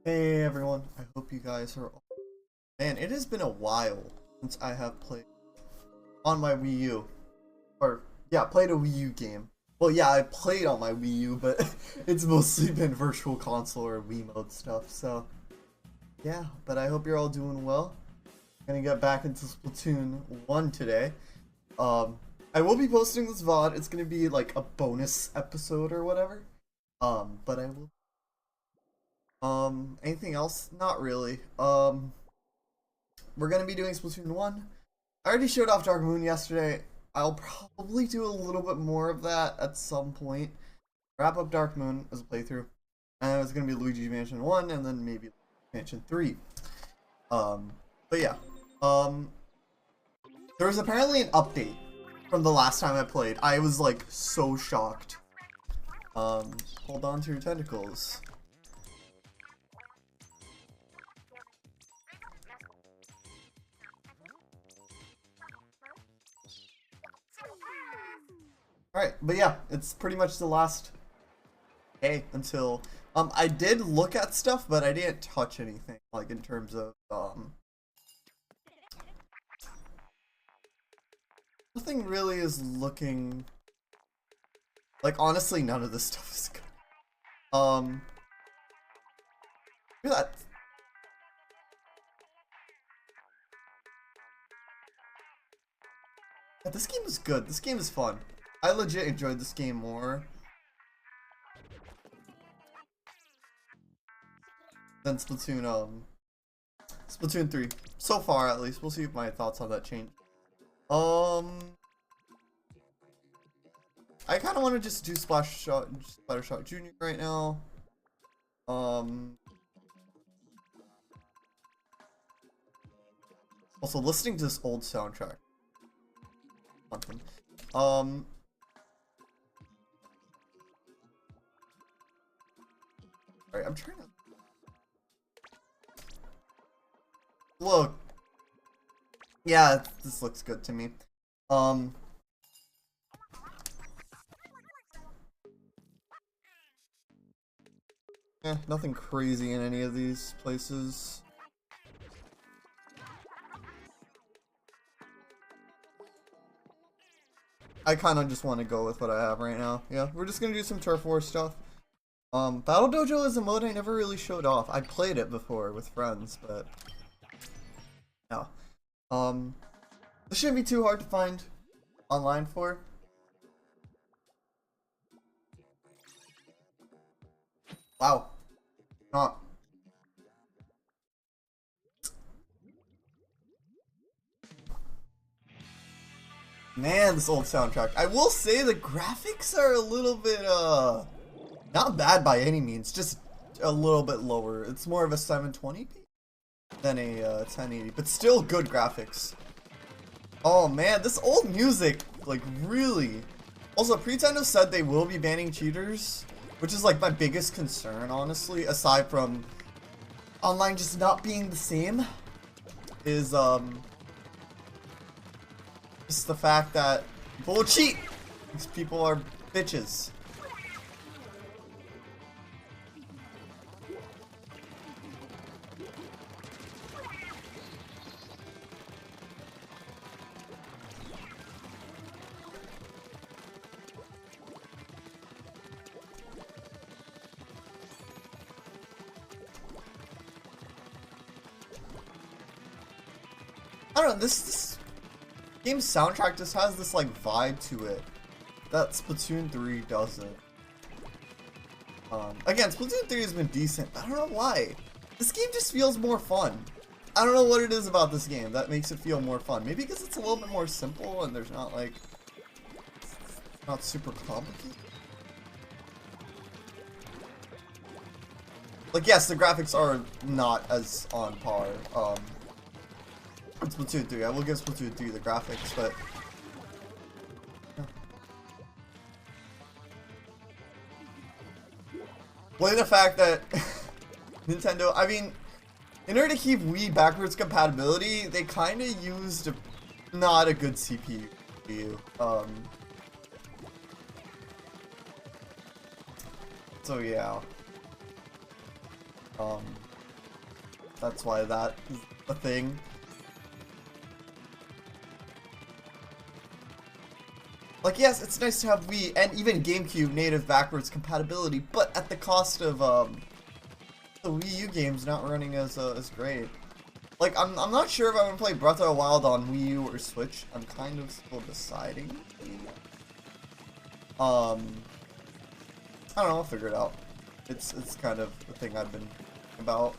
Hey everyone, I hope you guys are all... Man, it has been a while since I have played on my Wii U. Or, yeah, played a Wii U game. Well, yeah, I played on my Wii U, but it's mostly been virtual console or Wii mode stuff, so... Yeah, but I hope you're all doing well. I'm gonna get back into Splatoon 1 today. I will be posting this VOD. It's gonna be like a bonus episode or whatever. But I will... anything else? Not really. We're gonna be doing Splatoon 1. I already showed off Dark Moon yesterday. I'll probably do a little bit more of that at some point. Wrap up Dark Moon as a playthrough. And it's gonna be Luigi Mansion 1 and then maybe Mansion 3. But yeah. There was apparently an update from the last time I played. I was like so shocked. Hold on to your tentacles. Alright, but yeah, it's pretty much the last day until, I did look at stuff, but I didn't touch anything, like, in terms of, nothing really is looking, like, honestly, none of this stuff is good. Look at that. Yeah, this game is good. This game is fun. I legit enjoyed this game more than Splatoon 3. So far, at least. We'll see if my thoughts on that change. I kind of want to just do Splattershot Jr. right now. Also, listening to this old soundtrack. Alright, I'm trying to look. Yeah, this looks good to me. Nothing crazy in any of these places. I kind of just want to go with what I have right now. Yeah, we're just gonna do some Turf War stuff. Battle Dojo is a mode I never really showed off. I played it before with friends, but no. This shouldn't be too hard to find online for. Wow. Not. Man, this old soundtrack. I will say the graphics are a little bit, not bad by any means, just a little bit lower. It's more of a 720p than a 1080, but still good graphics. Oh man, this old music, like, really. Also, Pretendo said they will be banning cheaters, which is like my biggest concern, honestly, aside from online just not being the same, is just the fact that people will cheat. These people are bitches. I don't know, this game's soundtrack just has this like vibe to it that Splatoon 3 doesn't. Again, Splatoon 3 has been decent. I don't know why. This game just feels more fun. I don't know what it is about this game that makes it feel more fun. Maybe because it's a little bit more simple and there's not like, not super complicated. Like, yes, the graphics are not as on par. Splatoon 3. I will give Splatoon 3 the graphics, but well, the fact that Nintendo, I mean, in order to keep Wii backwards compatibility, they kind of used not a good CPU. So yeah. That's why that is a thing. Like, yes, it's nice to have Wii and even GameCube native backwards compatibility, but at the cost of the Wii U games not running as great. Like, I'm not sure if I want to play Breath of the Wild on Wii U or Switch. I'm kind of still deciding. I don't know, I'll figure it out. It's kind of the thing I've been thinking about.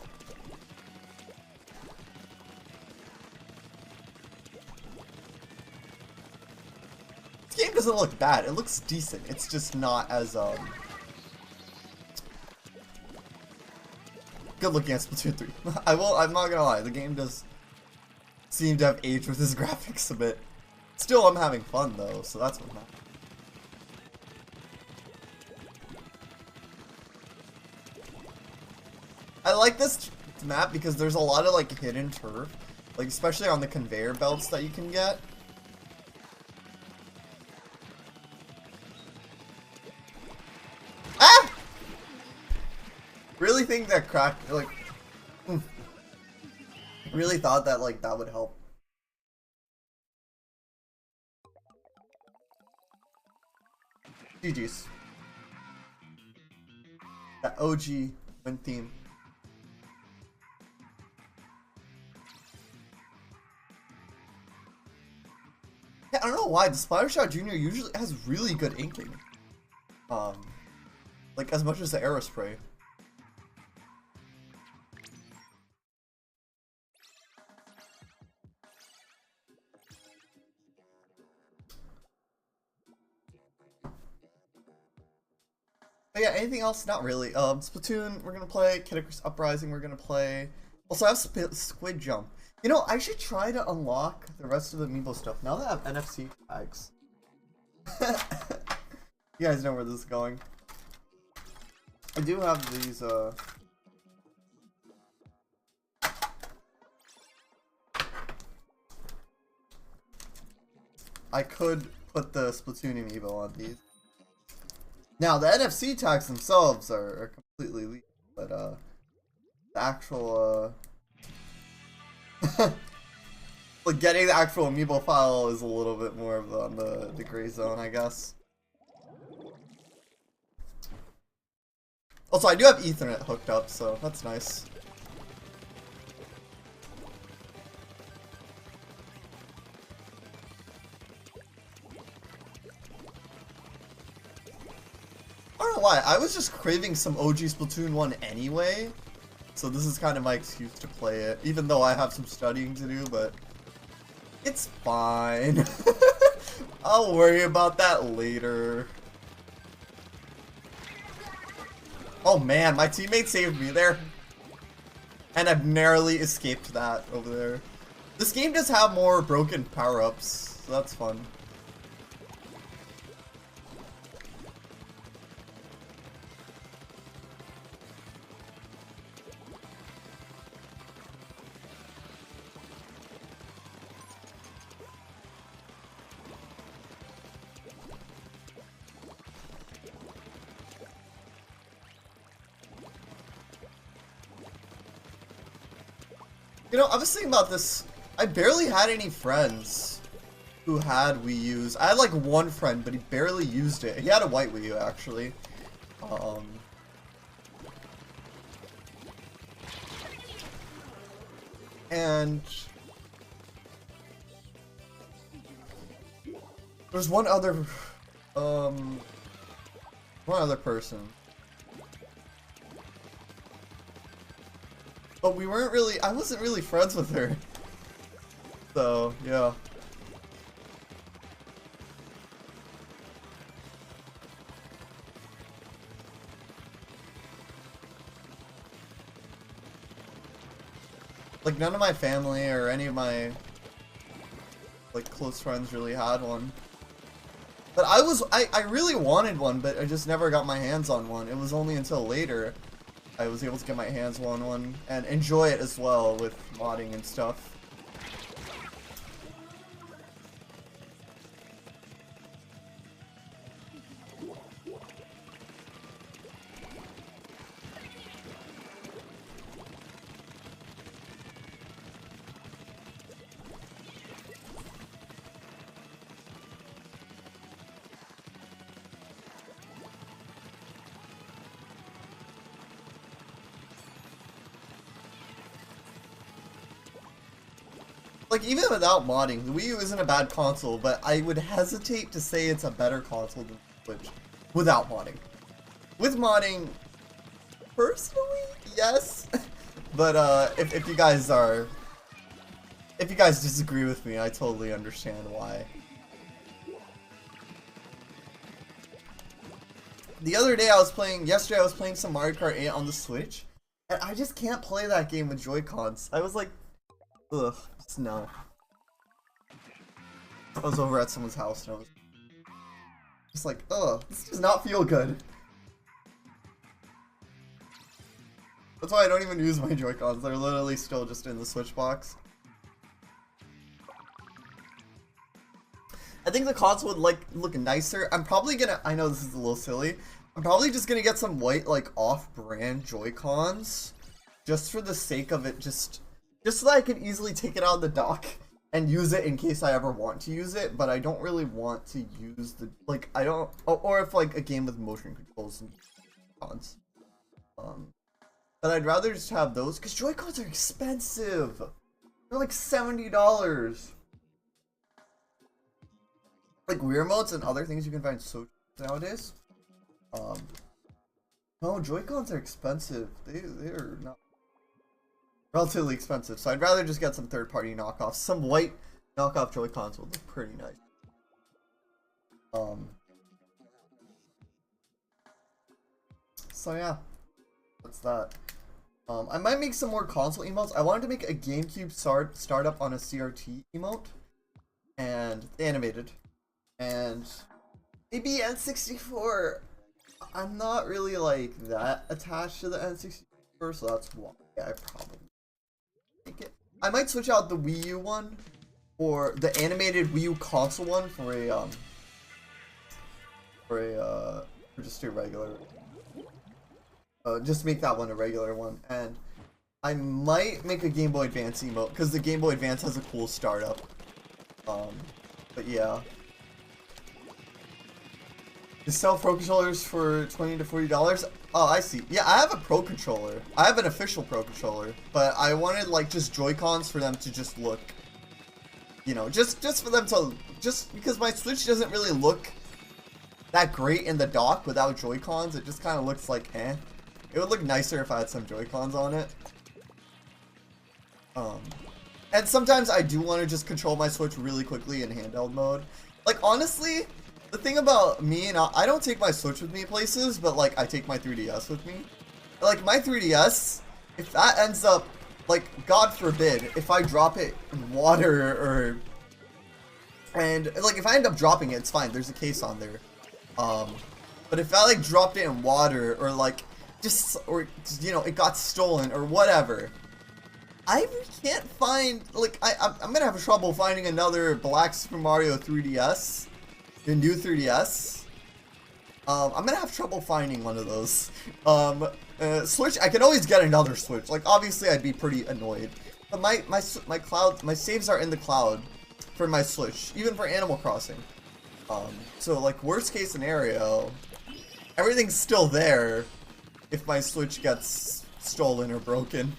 This game doesn't look bad. It looks decent. It's just not as good looking as Splatoon 3. I'm not gonna lie, the game does seem to have aged with his graphics a bit. Still, I'm having fun though, so that's what matters. I like this map because there's a lot of like hidden turf, like especially on the conveyor belts that you can get. Ah! Really think that like really thought that like that would help. GG's. That OG win theme. Yeah, I don't know why, the Splattershot Jr. usually has really good inking. Like as much as the Aerospray. But yeah, anything else? Not really. Splatoon, we're gonna play. Kid Icarus Uprising, we're gonna play. Also, I have Squid Jump. You know, I should try to unlock the rest of the Amiibo stuff now that I have NFC tags. You guys know where this is going. I do have these, I could put the Splatoon Amiibo on these. Now, the NFC tags themselves are completely legal, but, the actual, like, getting the actual Amiibo file is a little bit more of on the gray zone, I guess. Also, I do have Ethernet hooked up, so that's nice. I don't know why, I was just craving some OG Splatoon 1 anyway, so this is kind of my excuse to play it, even though I have some studying to do, but it's fine. I'll worry about that later. Oh man, my teammate saved me there. And I've narrowly escaped that over there. This game does have more broken power-ups, so that's fun. You know, I was thinking about this. I barely had any friends who had Wii U's. I had like one friend, but he barely used it. He had a white Wii U, actually. And there's one other person. But we weren't really, I wasn't really friends with her. So, yeah. Like, none of my family or any of my, like, close friends really had one. But I really wanted one, but I just never got my hands on one. It was only until later I was able to get my hands on one and enjoy it as well with modding and stuff. like, even without modding, the Wii U isn't a bad console, but I would hesitate to say it's a better console than Switch without modding. With modding, personally, yes. But if you guys disagree with me, I totally understand why. The other day yesterday I was playing some Mario Kart 8 on the Switch, and I just can't play that game with Joy-Cons. I was like, ugh, just no. I was over at someone's house and I was just like, ugh, this does not feel good. That's why I don't even use my Joy-Cons. They're literally still just in the Switch box. I think the console would look nicer. I'm probably gonna, I know this is a little silly, I'm probably just gonna get some white, like, off-brand Joy-Cons, just for the sake of it, just so that I can easily take it out of the dock and use it in case I ever want to use it, but I don't really want to use the, like, I don't, or if, like, a game with motion controls and cons. But I'd rather just have those, because Joy-Cons are expensive! They're like $70! Like, Wii remotes and other things you can find so cheap nowadays. No, Joy-Cons are expensive. They're not relatively expensive, so I'd rather just get some third-party knockoffs. Some white knockoff Joy-Cons would look pretty nice. So yeah, that's that. I might make some more console emotes. I wanted to make a GameCube startup on a CRT emote, and animated, and maybe N64. I'm not really like that attached to the N64, so that's why I probably make it. I might switch out the Wii U one, or the animated Wii U console one for just a regular. Just make that one a regular one, and I might make a Game Boy Advance emote because the Game Boy Advance has a cool startup. But yeah. You sell Pro controllers for $20 to $40? Oh, I see. Yeah, I have a Pro controller. I have an official Pro controller, but I wanted like just Joy-Cons for them to just look, you know, just for them to, just because my Switch doesn't really look that great in the dock without Joy-Cons. It just kind of looks like eh. It would look nicer if I had some Joy-Cons on it. And sometimes I do want to just control my Switch really quickly in handheld mode. Like, honestly, the thing about me, and I don't take my Switch with me places, but, like, I take my 3DS with me. Like, my 3DS, if that ends up, like, God forbid, if I drop it in water and, like, if I end up dropping it, it's fine. There's a case on there. But if I, like, dropped it in water or, like, or, you know, it got stolen or whatever, I can't find, like, I'm gonna have trouble finding another Black Super Mario 3DS, the new 3DS. I'm gonna have trouble finding one of those. Switch, I could always get another Switch. Like, obviously, I'd be pretty annoyed. But my saves are in the cloud for my Switch, even for Animal Crossing. So, like, worst case scenario, everything's still there if my Switch gets stolen or broken.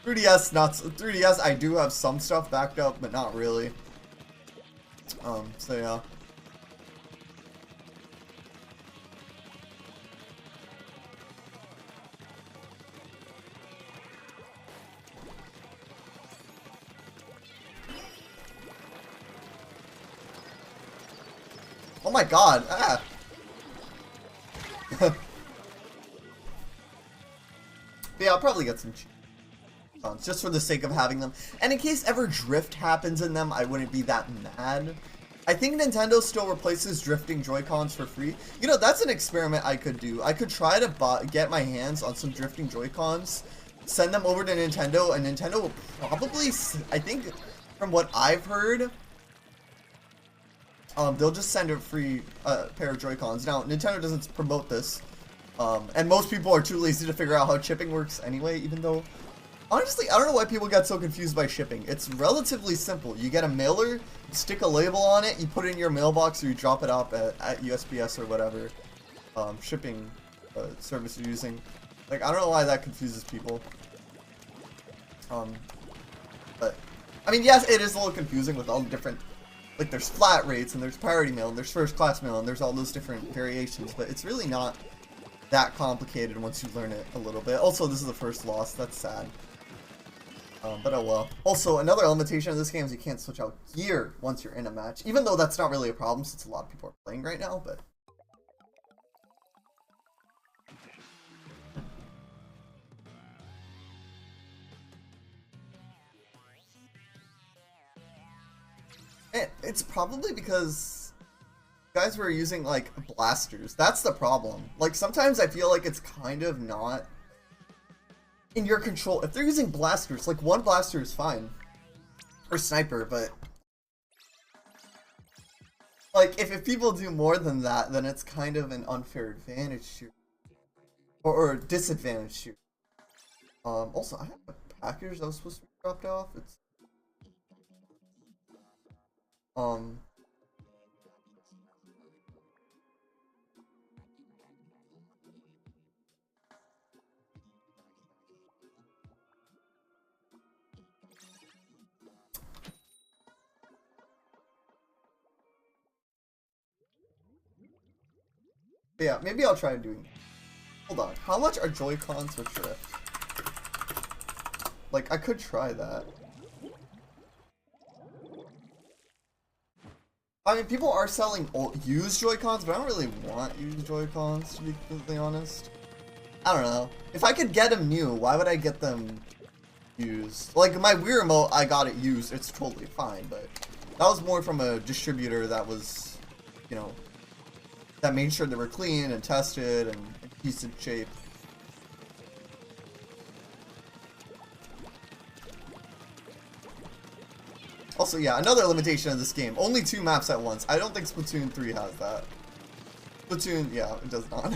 3DS, I do have some stuff backed up, but not really. So yeah. Oh my god, ah! Yeah, I'll probably get some cheap ones, just for the sake of having them. And in case ever drift happens in them, I wouldn't be that mad. I think Nintendo still replaces drifting Joy-Cons for free. You know, that's an experiment I could do. I could try to get my hands on some drifting Joy-Cons, send them over to Nintendo, and Nintendo will probably, I think, from what I've heard, they'll just send a free pair of Joy-Cons. Now, Nintendo doesn't promote this, and most people are too lazy to figure out how shipping works anyway, even though, honestly, I don't know why people get so confused by shipping. It's relatively simple. You get a mailer, you stick a label on it, you put it in your mailbox, or you drop it off at USPS or whatever shipping service you're using. Like, I don't know why that confuses people. But I mean, yes, it is a little confusing with all the different, like, there's flat rates, and there's priority mail, and there's first class mail, and there's all those different variations, but it's really not that complicated once you learn it a little bit. Also, this is the first loss. That's sad. But oh well. Also, another limitation of this game is you can't switch out gear once you're in a match, even though that's not really a problem since a lot of people are playing right now, but... It's probably because guys were using, like, blasters. That's the problem. Like, sometimes I feel like it's kind of not in your control. If they're using blasters, like, one blaster is fine. Or sniper, but... like, if people do more than that, then it's kind of an unfair advantage shoot. Or disadvantage shoot. Also, I have a package that was supposed to be dropped off. It's... yeah, maybe I'll try doing... Hold on, how much are Joy-Cons with drift? Like, I could try that. I mean, people are selling used Joy-Cons, but I don't really want used Joy-Cons, to be completely honest. I don't know. If I could get them new, why would I get them used? Like, my Wii Remote, I got it used. It's totally fine, but that was more from a distributor that was, you know, that made sure they were clean and tested and in decent shape. Also, yeah, another limitation of this game. Only 2 maps at once. I don't think Splatoon 3 has that. Splatoon, yeah, it does not.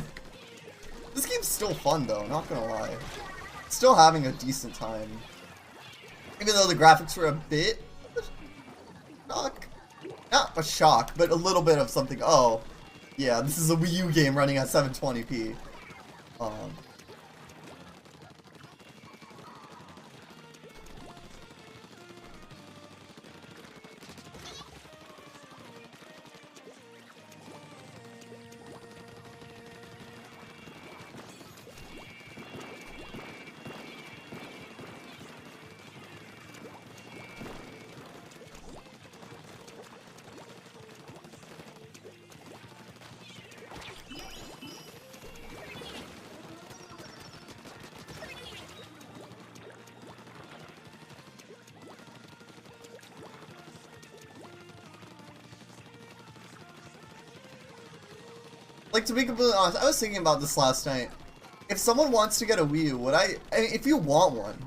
This game's still fun, though, not gonna lie. Still having a decent time. Even though the graphics were a bit... shock. Not a shock, but a little bit of something. Oh, yeah, this is a Wii U game running at 720p. Like, to be completely honest, I was thinking about this last night. If someone wants to get a Wii U, would I mean, if you want one,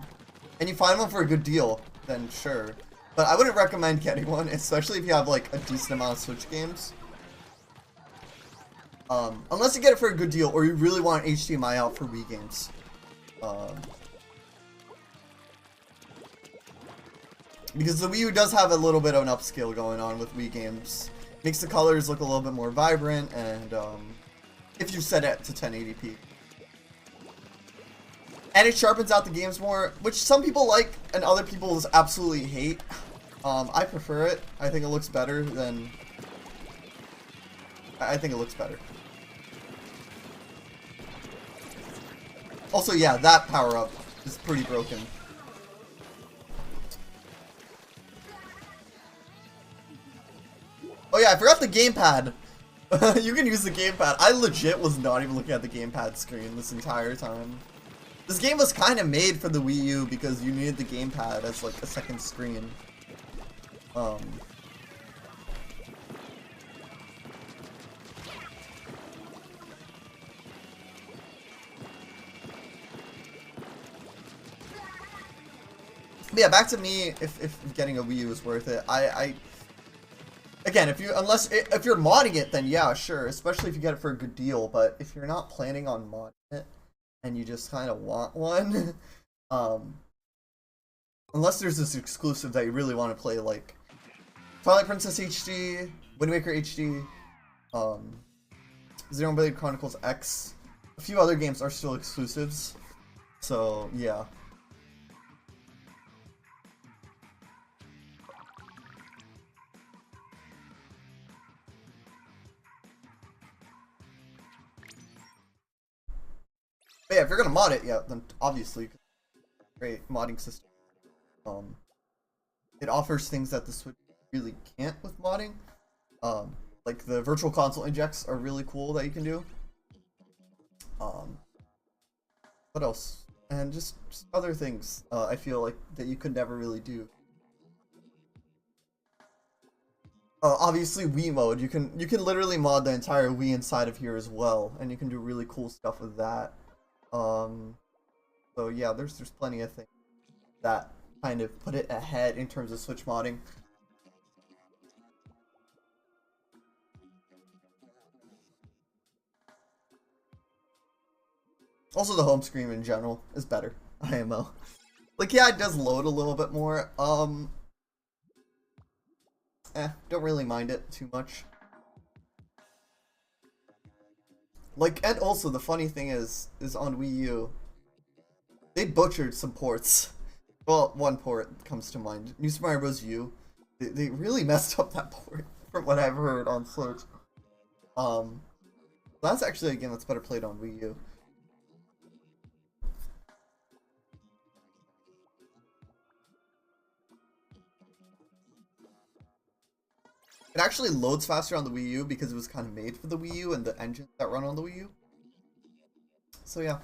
and you find one for a good deal, then sure. But I wouldn't recommend getting one, especially if you have, like, a decent amount of Switch games. Unless you get it for a good deal, or you really want HDMI out for Wii games. Because the Wii U does have a little bit of an upscale going on with Wii games. Makes the colors look a little bit more vibrant, and if you set it to 1080p. And it sharpens out the games more, which some people like and other people just absolutely hate. I prefer it. I think it looks better than... I think it looks better. Also, yeah, that power-up is pretty broken. Oh yeah, I forgot the gamepad. You can use the gamepad. I legit was not even looking at the gamepad screen this entire time. This game was kind of made for the Wii U because you needed the gamepad as like a second screen. But yeah, back to me. If getting a Wii U is worth it, again, if you're modding it, then yeah, sure. Especially if you get it for a good deal. But if you're not planning on modding it and you just kind of want one, unless there's this exclusive that you really want to play, like Twilight Princess HD, Wind Waker HD, Xenoblade Chronicles X, a few other games are still exclusives. So yeah. But yeah, if you're gonna mod it, yeah, then obviously, great modding system. It offers things that the Switch really can't with modding. Like the virtual console injects are really cool that you can do. What else? And just other things I feel like that you could never really do. Obviously Wii mode, you can literally mod the entire Wii inside of here as well, and you can do really cool stuff with that. So yeah, there's plenty of things that kind of put it ahead in terms of Switch modding. Also, the home screen in general is better. IMO. Like, yeah, it does load a little bit more. Don't really mind it too much. Like, and also the funny thing is on Wii U, they butchered some ports. Well, one port comes to mind. New Super Mario Bros. U. They really messed up that port, from what I've heard on Switch. That's actually a game that's better played on Wii U. It actually loads faster on the Wii U because it was kind of made for the Wii U and the engines that run on the Wii U. So yeah.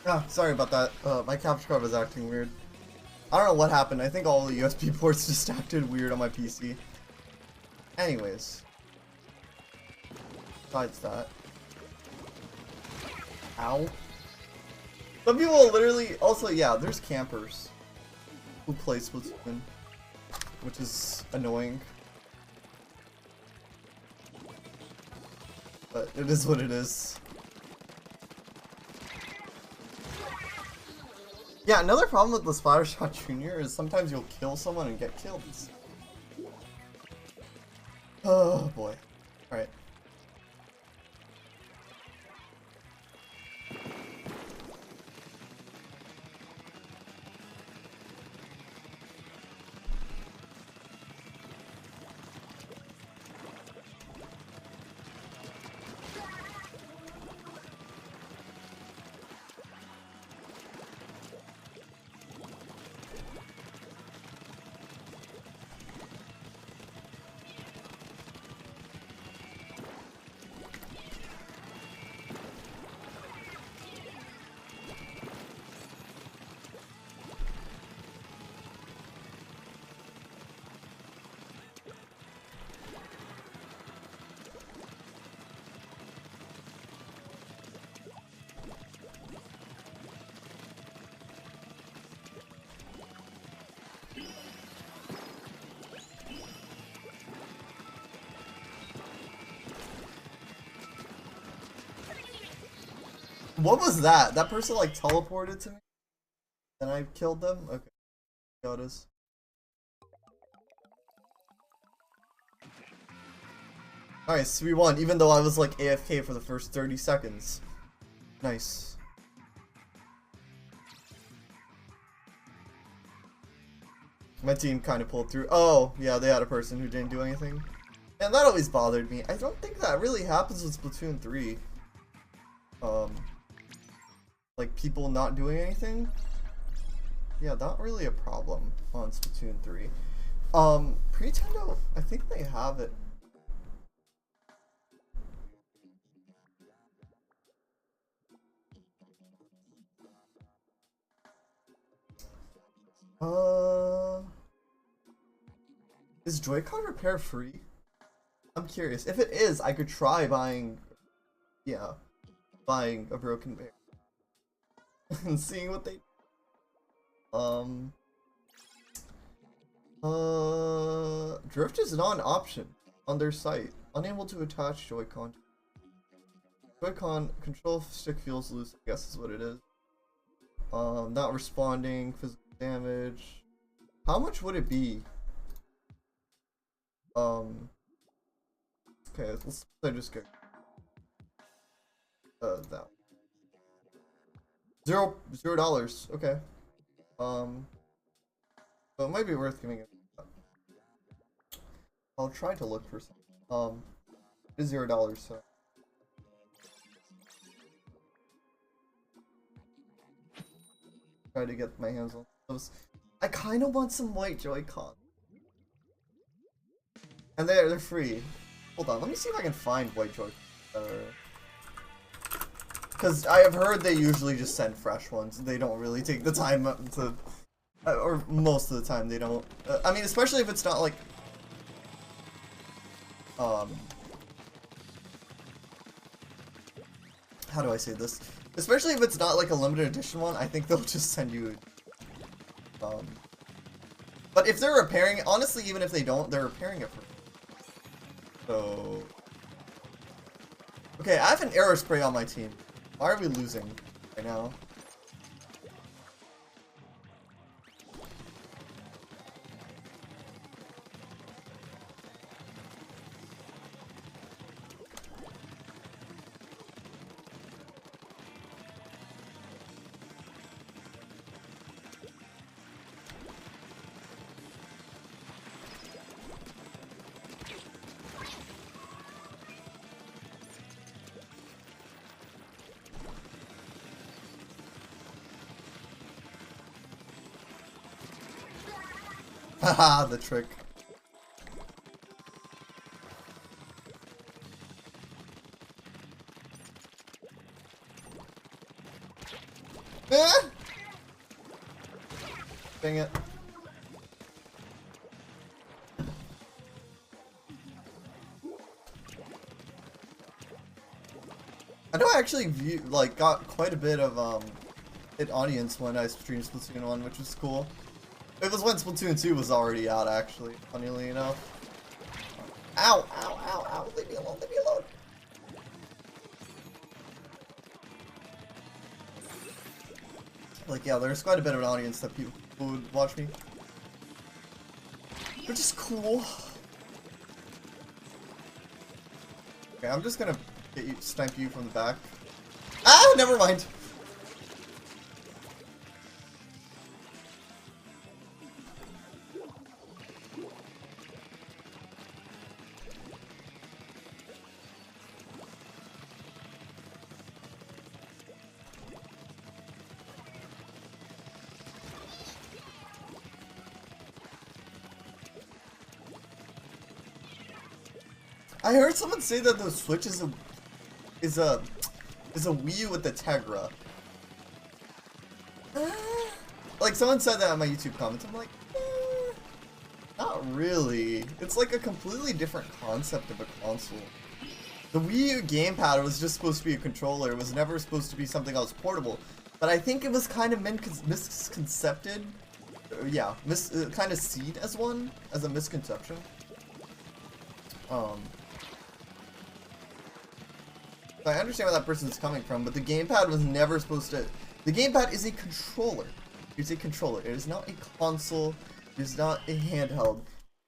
Ah, sorry about that. My capture card was acting weird. I don't know what happened. I think all the USB ports just acted weird on my PC. Anyways. Besides that. Ow. Some people literally... Also, yeah, there's campers. who plays Splatoon, which is annoying. But it is what it is. Yeah, another problem with the Splattershot Jr. is sometimes you'll kill someone and get killed. Oh boy. Alright. What was that? That person like teleported to me? And I killed them? Okay. How it is. Alright, so we won, even though I was like AFK for the first 30 seconds. Nice. My team kind of pulled through. Oh, yeah, they had a person who didn't do anything. And that always bothered me. I don't think that really happens with Splatoon 3. Like people not doing anything. Yeah, not really a problem on Splatoon 3. Pretendo, I think they have it. Is Joy-Con repair free? I'm curious. If it is, I could try buying, yeah, buying a broken bear and seeing what they. Drift is not an option on their site. Unable to attach Joy-Con. Joy-Con control stick feels loose, I guess is what it is. Not responding, physical damage. How much would it be? Okay, let's just get that. $0. Okay. So it might be worth giving it. I'll try to look for some. It is $0, so. Try to get my hands on those. I kind of want some white Joy-Con. And they're free. Hold on, let me see if I can find white Joy-Con. Because I have heard they usually just send fresh ones. They don't really take the time to, or most of the time they don't. I mean, especially if it's not like, how do I say this? Especially if it's not like a limited edition one, I think they'll just send you, but if they're repairing it, honestly, even if they don't, they're repairing it for me. So, okay, I have an arrow spray on my team. Why are we losing right now? Haha, the trick. Dang it. I know I actually got quite a bit of an audience when I streamed Splatoon 1, which was cool. It was when Splatoon 2 was already out, actually, funnily enough. Ow, ow, ow, ow, leave me alone, leave me alone. Like, yeah, there's quite a bit of an audience that people would watch me. Which is cool. Okay, I'm just gonna snipe you from the back. Ah, never mind. I heard someone say that the Switch is a Wii U with the Tegra. Like someone said that on my YouTube comments. I'm like, not really. It's like a completely different concept of a console. The Wii U gamepad was just supposed to be a controller. It was never supposed to be something else portable. But I think it was kind of misconcepted. Yeah, kind of seen as one, as a misconception. I understand where that person's coming from, but the gamepad was never supposed to... The gamepad is a controller. It's a controller. It is not a console. It is not a handheld.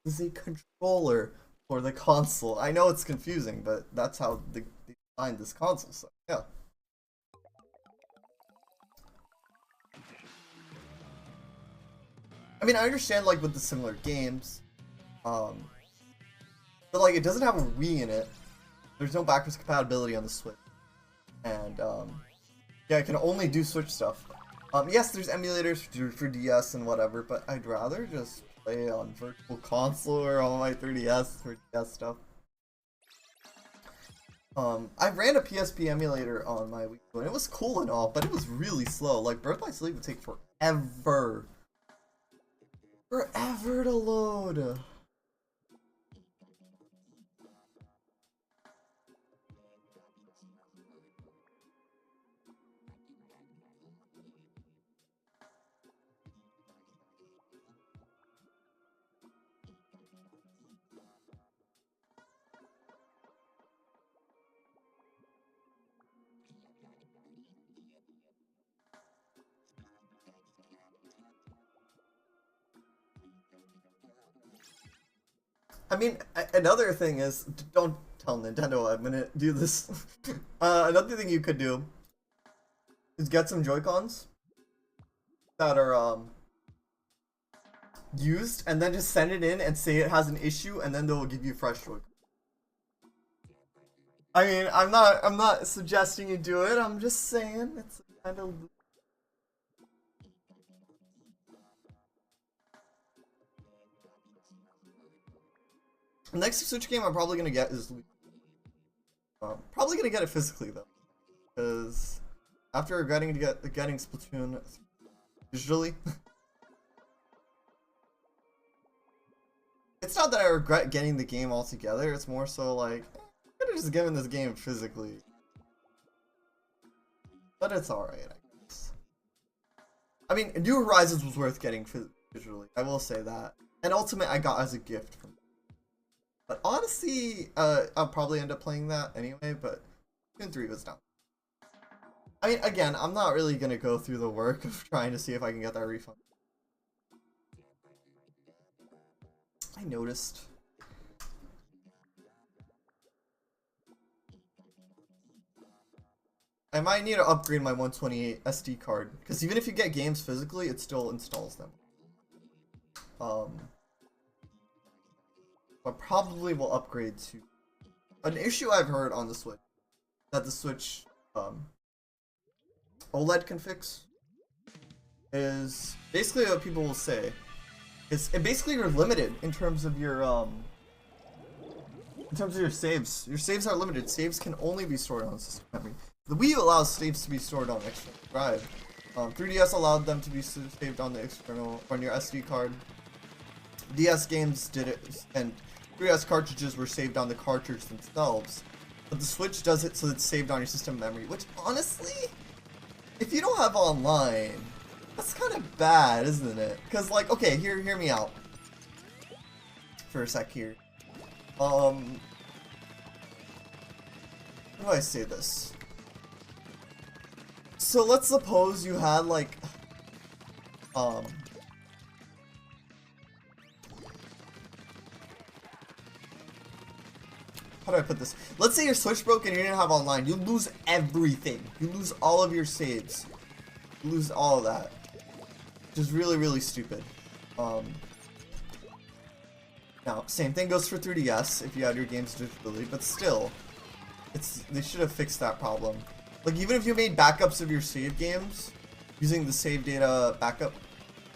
It is a controller for the console. I know it's confusing, but that's how they designed this console, so yeah. I mean, I understand, like, with the similar games, but, like, it doesn't have a Wii in it. There's no backwards compatibility on the Switch. And, yeah, it can only do Switch stuff. Yes, there's emulators for DS and whatever, but I'd rather just play on Virtual Console or on my 3DS for DS stuff. I ran a PSP emulator on my Wii U, and it was cool and all, but it was really slow. Like, Birth by Sleep would take forever. Forever to load. I mean, another thing is, don't tell Nintendo I'm gonna do this. Another thing you could do is get some Joy-Cons that are used, and then just send it in and say it has an issue, and then they'll give you fresh Joy-Cons. I mean, I'm not suggesting you do it. I'm just saying it's kind of. The next Switch game I'm probably gonna get is probably gonna get it physically though, because after regretting getting Splatoon digitally, it's not that I regret getting the game altogether. It's more so like I could have just given this game physically, but it's alright, I guess. I mean, New Horizons was worth getting digitally. I will say that, and Ultimate I got as a gift from. But honestly, I'll probably end up playing that anyway, but Splatoon 3 was down. I mean, again, I'm not really going to go through the work of trying to see if I can get that refund. I noticed. I might need to upgrade my 128 SD card, because even if you get games physically, it still installs them. I probably will upgrade to an issue I've heard on the Switch that the Switch OLED can fix is basically what people will say is basically you're limited in terms of your saves. Your saves are limited. Saves can only be stored on system memory. The Wii U allows saves to be stored on external drive. 3DS allowed them to be saved on the external on your SD card. DS games did it, and 3DS cartridges were saved on the cartridge themselves, but the Switch does it so it's saved on your system memory, which honestly, if you don't have online, That's kind of bad, isn't it? Because, like, okay, hear me out for a sec here. How do I say this? So let's suppose you had, like, how do I put this? Let's say your Switch broke and you didn't have online. You lose everything. You lose all of your saves. You lose all of that. Which is really, really stupid. Now, same thing goes for 3DS if you had your games digitally, but still, they should have fixed that problem. Like, even if you made backups of your save games using the save data backup,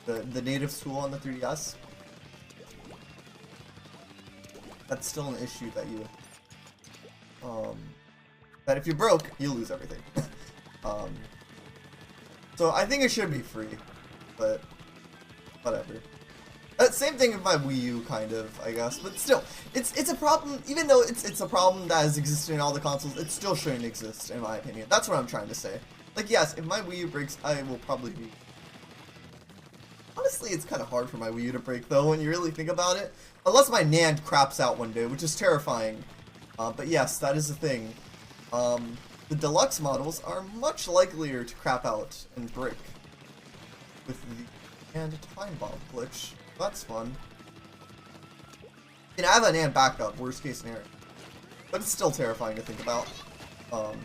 the native tool on the 3DS, that's still an issue that you that if you broke, you lose everything. So I think it should be free, but whatever. Same thing with my Wii U, kind of, I guess, but still, it's a problem. Even though it's a problem that has existed in all the consoles, it still shouldn't exist, in my opinion. That's what I'm trying to say. Like, yes, if my Wii U breaks, I will probably be. Honestly, it's kind of hard for my Wii U to break, though, when you really think about it. Unless my NAND craps out one day, which is terrifying. But yes, that is the thing. The deluxe models are much likelier to crap out and break with the NAND time bomb glitch. That's fun. I mean, I have a NAND backup, worst case scenario. But it's still terrifying to think about, of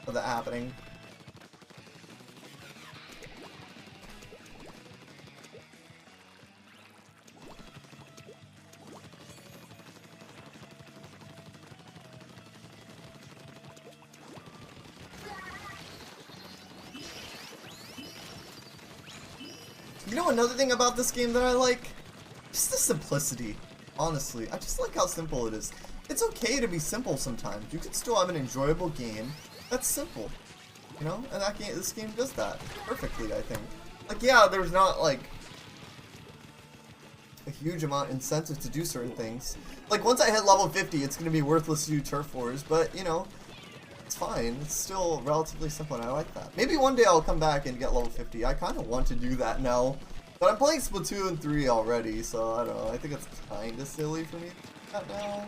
that happening. You know another thing about this game that I like? Just the simplicity. Honestly, I just like how simple it is. It's okay to be simple sometimes. You can still have an enjoyable game that's simple. You know? And this game does that perfectly, I think. Like, yeah, there's not, like, a huge amount of incentive to do certain things. Like, once I hit level 50, it's gonna be worthless to do turf wars, but, you know, it's fine. It's still relatively simple, and I like that. Maybe one day I'll come back and get level 50. I kind of want to do that now. But I'm playing Splatoon 3 already, so I don't know. I think it's kind of silly for me to do that now.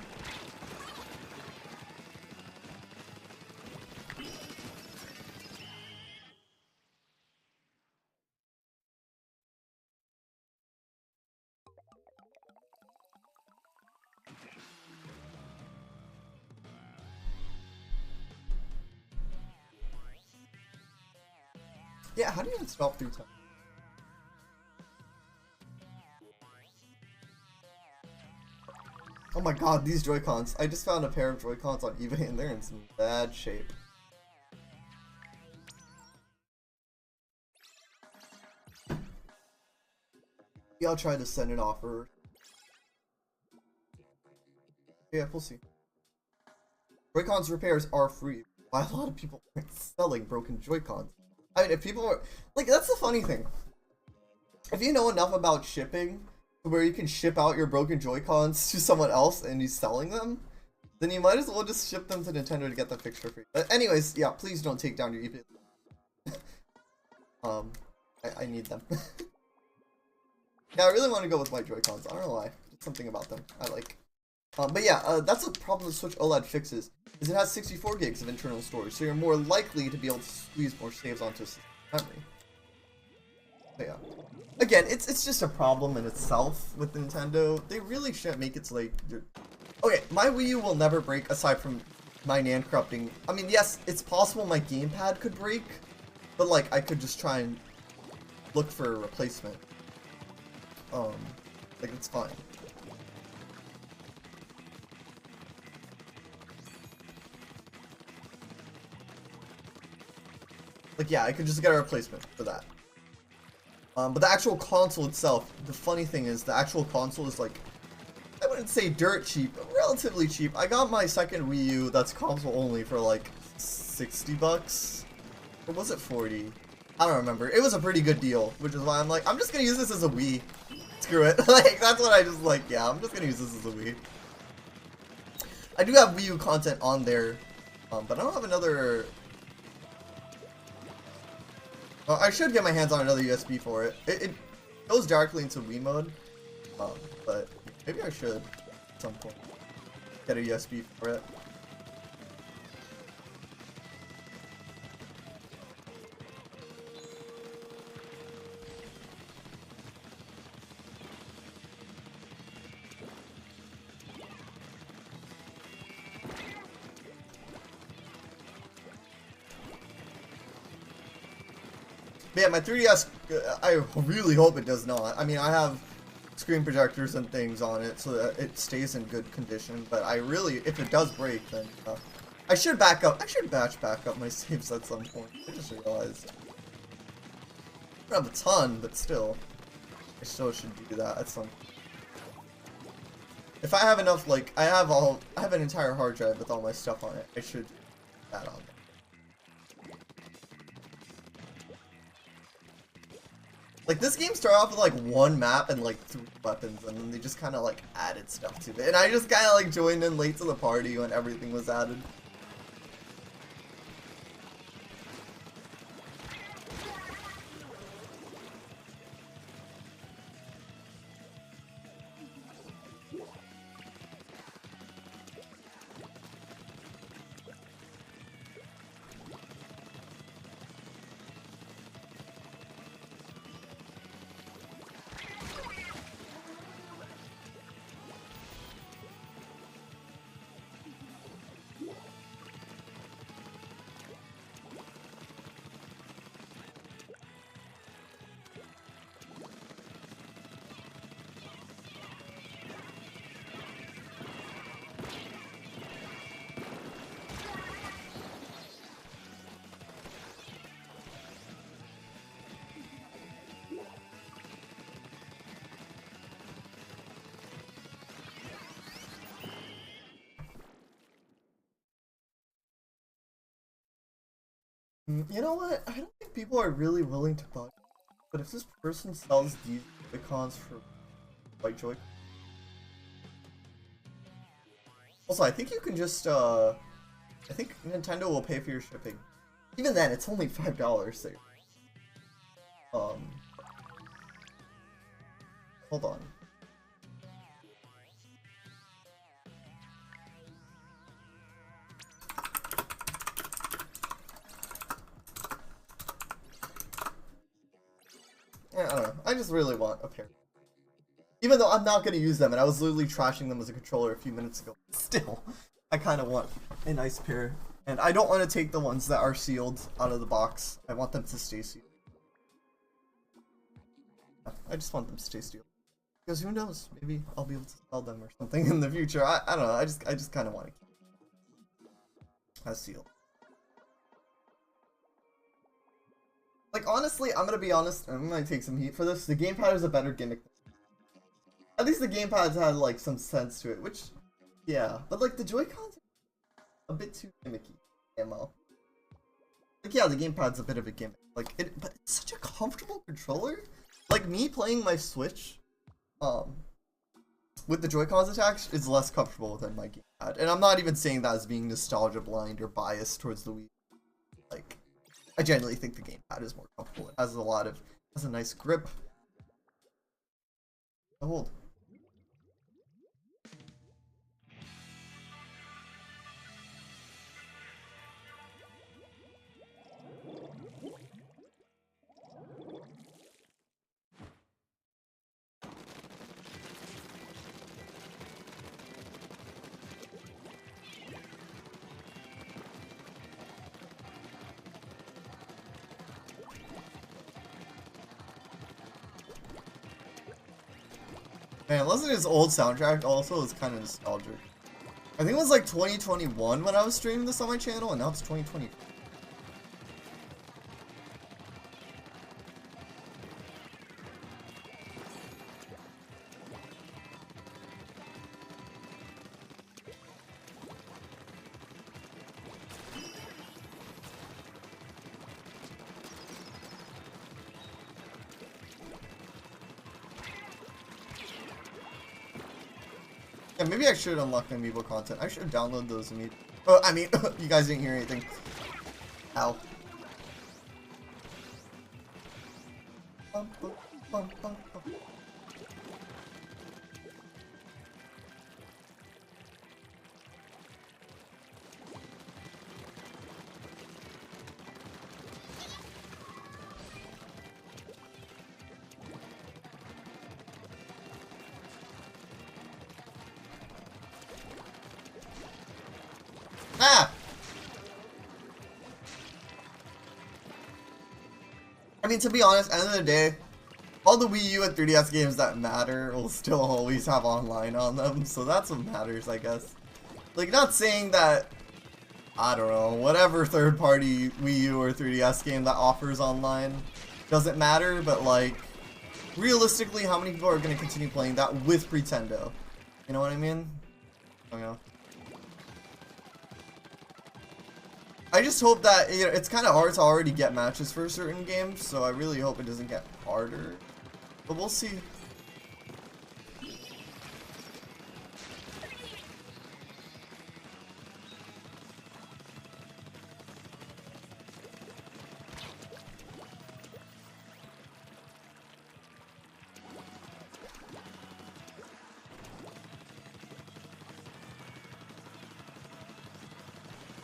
Yeah, how do you install 3 times? Oh my god, these Joy-Cons. I just found a pair of Joy-Cons on eBay and they're in some bad shape. Yeah, I'll try to send an offer. Yeah, we'll see. Joy-Cons repairs are free. Why a lot of people are selling broken Joy-Cons. I mean, if people are... Like, that's the funny thing. If you know enough about shipping, where you can ship out your broken Joy-Cons to someone else and he's selling them, then you might as well just ship them to Nintendo to get them fixed for free. But anyways, yeah, please don't take down your eBay. I need them. Yeah, I really want to go with my Joy-Cons. I don't know why. Just something about them I like. But yeah, that's a problem the Switch OLED fixes, is it has 64 gigs of internal storage, so you're more likely to be able to squeeze more saves onto memory. But yeah. Again, it's just a problem in itself with Nintendo. They really shouldn't make it so like... Okay, my Wii U will never break aside from my NAND corrupting. I mean, yes, it's possible my gamepad could break, but like, I could just try and look for a replacement. Like, it's fine. Like, yeah, I could just get a replacement for that. But the actual console itself, the funny thing is, the actual console is like, I wouldn't say dirt cheap, but relatively cheap. I got my second Wii U that's console only for like 60 bucks. Or was it 40? I don't remember. It was a pretty good deal, which is why I'm like, I'm just gonna use this as a Wii. Screw it. Like, that's what I just like, yeah, I'm just gonna use this as a Wii. I do have Wii U content on there, but I don't have another... I should get my hands on another USB for it. It goes directly into Wii mode, but maybe I should at some point get a USB for it. But yeah, my 3DS, I really hope it does not. I mean, I have screen projectors and things on it so that it stays in good condition, but I really, if it does break, then I should back up. I should batch back up my saves at some point. I just realized. I don't have a ton, but still. I still should do that at some point. If I have enough, like, I have an entire hard drive with all my stuff on it. I should do that on there. Like, this game started off with, like, one map and, like, 3 weapons, and then they just kind of, like, added stuff to it. And I just kind of, like, joined in late to the party when everything was added. You know what? I don't think people are really willing to buy. But if this person sells these icons for white joy. Also, I think you can just I think Nintendo will pay for your shipping. Even then, it's only $5 there. Hold on. I don't know. I just really want a pair. Even though I'm not going to use them, and I was literally trashing them as a controller a few minutes ago. Still, I kind of want a nice pair. And I don't want to take the ones that are sealed out of the box. I want them to stay sealed. I just want them to stay sealed. Because who knows? Maybe I'll be able to sell them or something in the future. I don't know. I just kind of want to keep them as sealed. Like, honestly, I'm gonna be honest, I'm gonna take some heat for this. The gamepad is a better gimmick. At least the gamepad's had, like, some sense to it, which, yeah. But, like, the Joy-Cons are a bit too gimmicky, ammo. Like, yeah, the gamepad's a bit of a gimmick. Like, but it's such a comfortable controller. Like, me playing my Switch, with the Joy-Cons attached is less comfortable than my gamepad. And I'm not even saying that as being nostalgia blind or biased towards the Wii. Like, I genuinely think the gamepad is more comfortable. It has has a nice grip. Hold. Man, listening to his old soundtrack also is kind of nostalgic. I think it was like 2021 when I was streaming this on my channel, and now it's 2020. Yeah, maybe I should unlock the amiibo content. I should download those amiibo. Oh, I mean, you guys didn't hear anything. Ow. Bum, bum, bum, bum, bum. Ah! I mean, to be honest, at the end of the day, all the Wii U and 3DS games that matter will still always have online on them, so that's what matters, I guess. Like, not saying that, I don't know, whatever third-party Wii U or 3DS game that offers online doesn't matter, but like, realistically, how many people are going to continue playing that with Pretendo? You know what I mean? I don't know. I just hope that, you know, it's kind of hard to already get matches for certain games, so I really hope it doesn't get harder. But we'll see.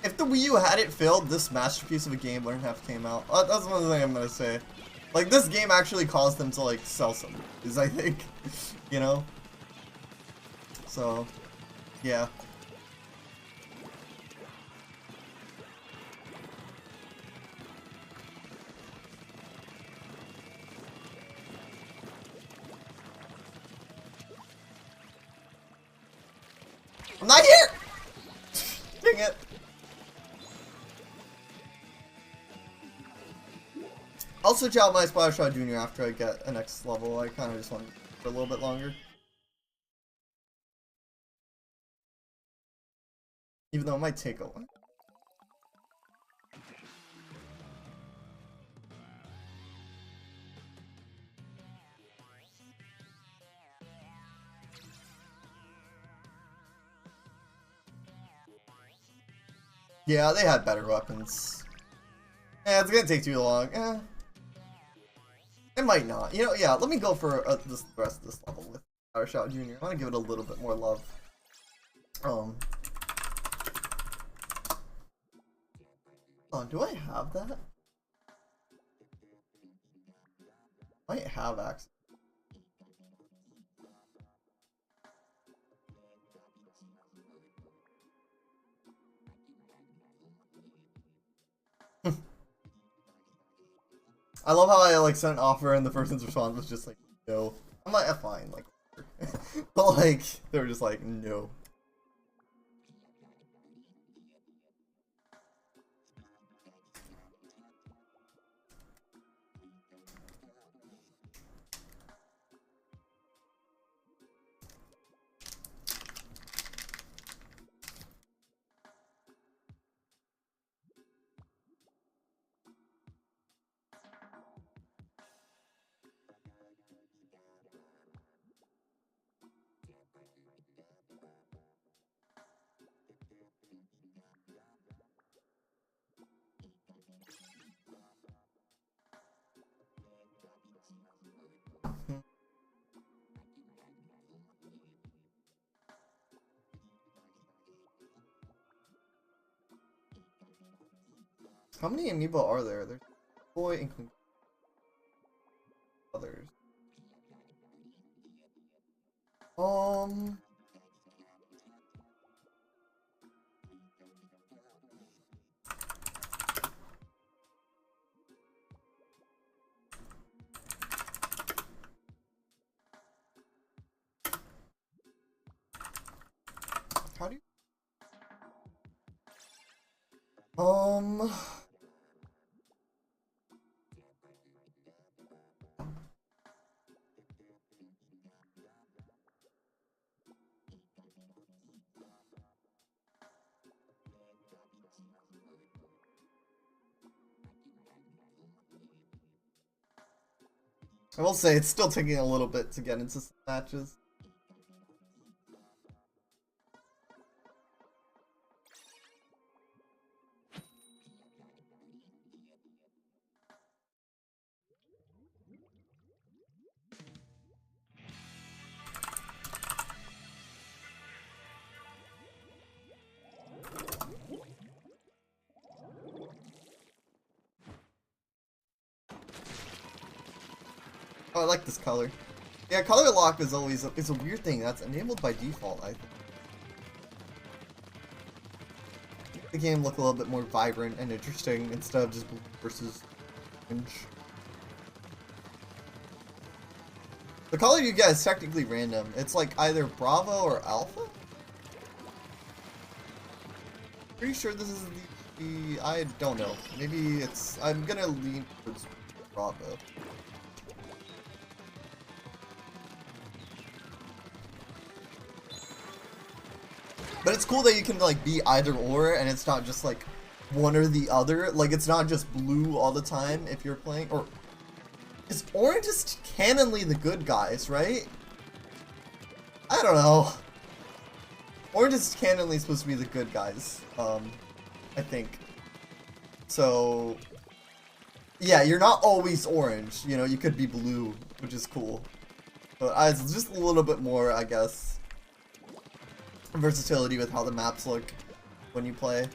If the Wii U hadn't failed, this masterpiece of a game wouldn't have came out. That's one thing I'm gonna say. Like, this game actually caused them to, like, sell some movies, I think. You know? So, yeah. I'm not here! Dang it. I'll switch out my Splatoon Junior after I get a next level. I kind of just want it for a little bit longer. Even though it might take a while. Yeah, they had better weapons. Eh, it's gonna take too long. Eh. It might not. You know, yeah, let me go for the rest of this level with Power Shot Junior. I want to give it a little bit more love. Oh, do I have that? I might have access. I love how I like sent an offer and the person's response was just like, no. I'm like, fine, like, but like, they were just like, no. How many amiibo are there? There's boy including others. How do you I will say it's still taking a little bit to get into some matches. Oh, I like this color. Yeah, color lock is always a weird thing that's enabled by default, I think. The game look a little bit more vibrant and interesting instead of just blue versus orange. The color you get is technically random. It's like either Bravo or Alpha? Pretty sure this is the I don't know. Maybe it's, I'm gonna lean towards Bravo. But it's cool that you can like be either or, and it's not just like one or the other. Like it's not just blue all the time if you're playing, or is orange just canonly the good guys, right? I don't know. Orange is canonly supposed to be the good guys, I think. So, yeah, you're not always orange, you know, you could be blue, which is cool. But it's just a little bit more, I guess, versatility with how the maps look when you play.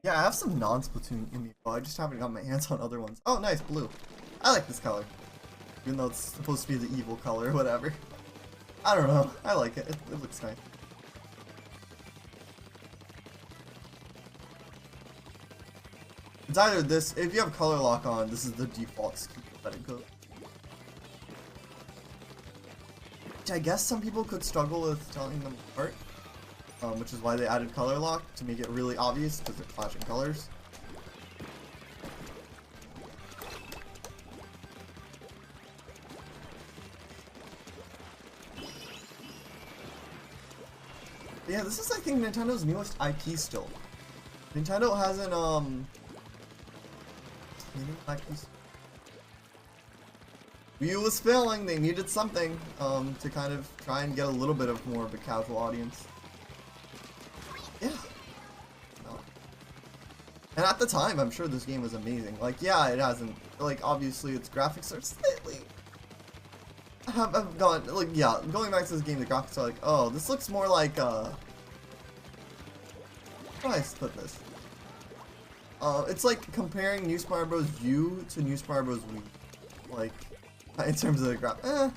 Yeah, I have some non-Splatoon Amiibo. I just haven't got my hands on other ones. Oh, nice, blue. I like this color. Even though it's supposed to be the evil color or whatever. I don't know. I like it. It looks nice. It's either this, if you have color lock on, this is the default setting code. Which I guess some people could struggle with telling them apart. Which is why they added color lock, to make it really obvious, because they're flashing colors. But yeah, this is, I think, Nintendo's newest IP still. Nintendo hasn't, Wii U was failing, they needed something, to kind of try and get a little bit of more of a casual audience. Yeah. No. And at the time, I'm sure this game was amazing. Like, yeah, it hasn't, like, obviously its graphics are slightly, I've gone, like, yeah, going back to this game, the graphics are like, oh, this looks more like, how do I put this? It's like comparing New Super Mario Bros. U to New Super Mario Bros. Wii. Like, in terms of the graphics,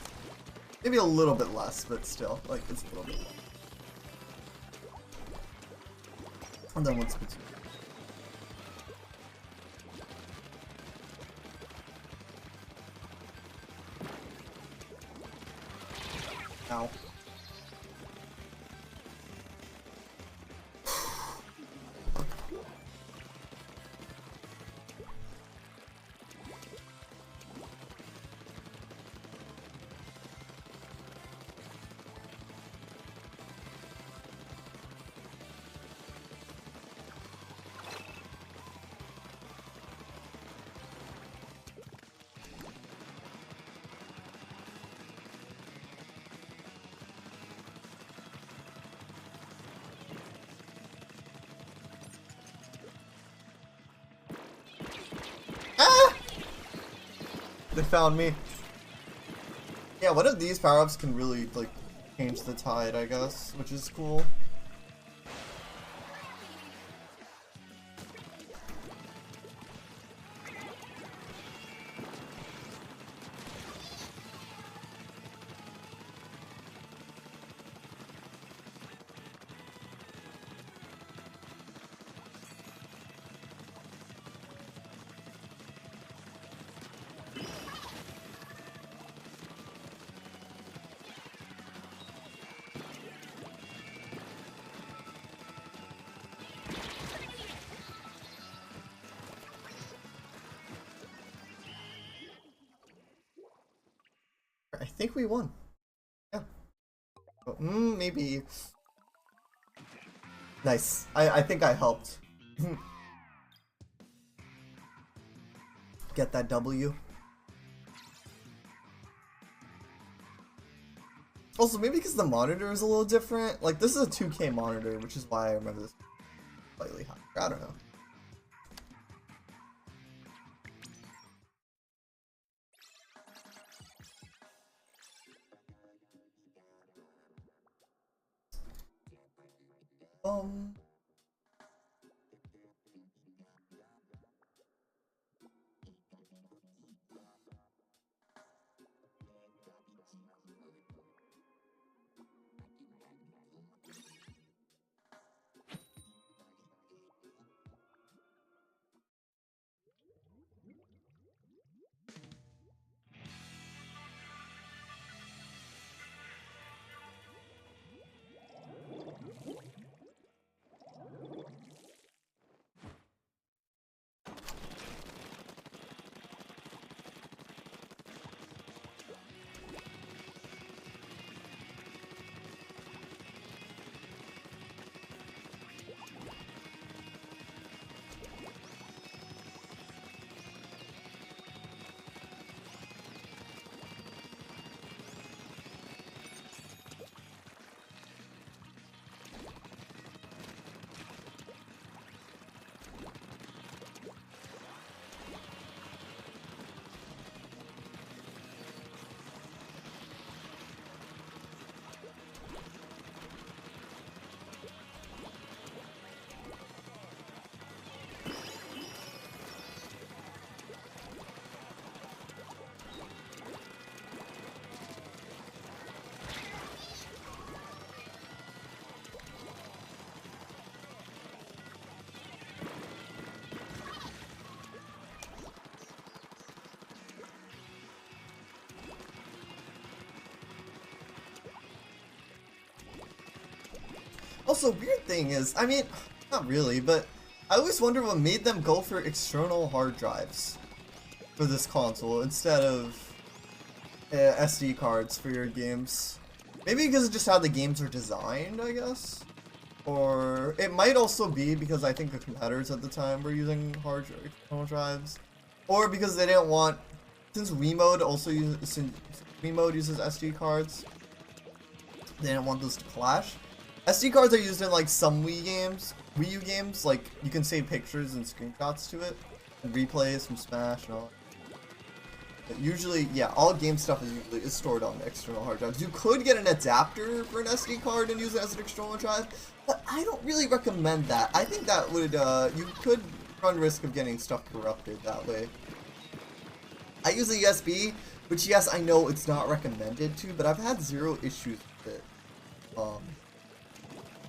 maybe a little bit less, but still, like, it's a little bit less. And then what's Splatoon? Ow. They found me. Yeah, one of these power-ups can really, like, change the tide, I guess, which is cool. I think we won. Yeah. Oh, maybe. Nice. I think I helped. Get that W. Also, maybe because the monitor is a little different. Like, this is a 2K monitor, which is why I remember this slightly higher. I don't know. Also, weird thing is, I mean, not really, but I always wonder what made them go for external hard drives for this console instead of SD cards for your games. Maybe because of just how the games are designed, I guess. Or it might also be because I think the competitors at the time were using external drives. Or because they didn't want, since Wiimote uses SD cards, they didn't want those to clash. SD cards are used in like some Wii U games, like you can save pictures and screenshots to it, and replays from Smash and all. But usually, yeah, all game stuff is stored on external hard drives. You could get an adapter for an SD card and use it as an external drive, but I don't really recommend that. I think that would, you could run risk of getting stuff corrupted that way. I use a USB, which yes, I know it's not recommended to, but I've had zero issues with it.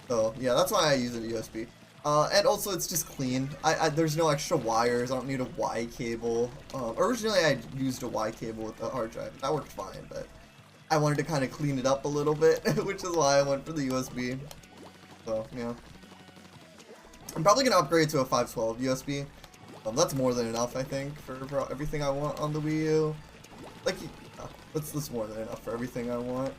So yeah, that's why I use a USB. And also it's just clean. There's no extra wires. I don't need a Y cable. Originally I used a Y cable with the hard drive. That worked fine, but I wanted to kind of clean it up a little bit, which is why I went for the USB. So yeah, I'm probably gonna upgrade to a 512 USB. That's more than enough, I think, for everything I want on the Wii U. Like, that's more than enough for everything I want.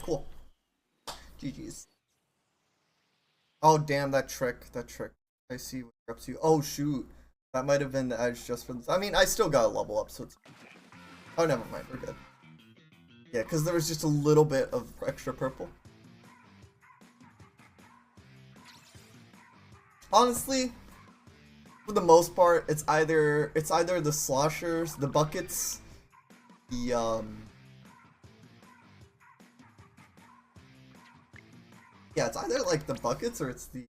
Cool. GG's. Oh damn, that trick. I see what you're up to. Oh shoot. That might have been the edge just for this. I mean, I still got a level up, so it's... Oh, never mind, we're good. Yeah, because there was just a little bit of extra purple. Honestly, for the most part, it's either the sloshers, the buckets, the yeah, it's either like the buckets or it's the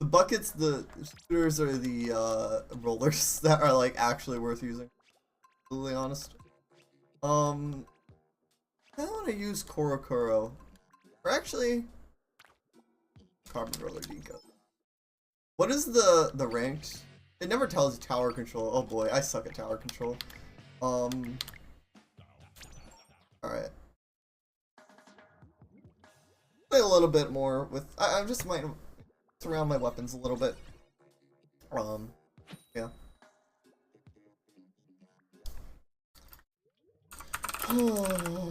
buckets, the shooters, or the rollers that are like actually worth using. Completely honest. I want to use Korokoro, or actually, Carbon Roller Deco. What is the ranked? It never tells you tower control. Oh boy, I suck at tower control. All right. Play a little bit more with. I just might surround my weapons a little bit. Yeah. Oh.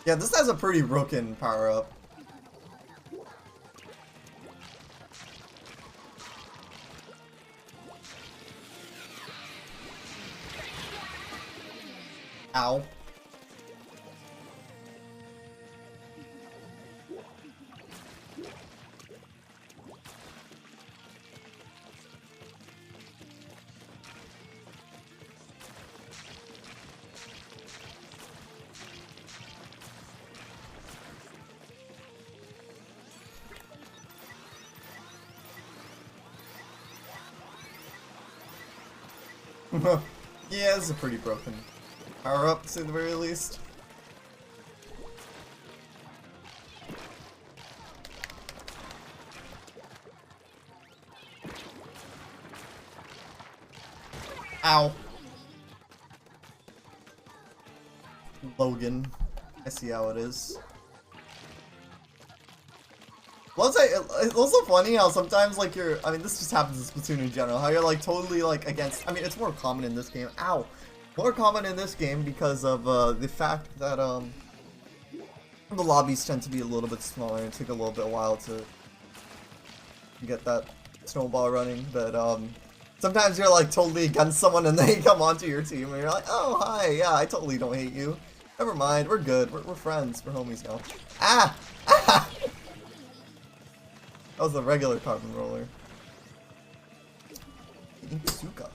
Yeah, this has a pretty broken power-up. Ow. Yeah, this is a pretty broken power-up, to say the very least. Ow. Logan. I see how it is. Well, it's also funny how sometimes, like, I mean, this just happens in Splatoon in general, how you're, like, totally, like, against, I mean, it's more common in this game, ow, more common in this game because of, the fact that, the lobbies tend to be a little bit smaller and take a little bit while to get that snowball running, but, Sometimes you're like totally against someone and they come onto your team and you're like, oh hi, yeah, I totally don't hate you. Never mind, we're good. We're friends. We're homies now. Ah! Ah! That was a regular carbon roller. Suka.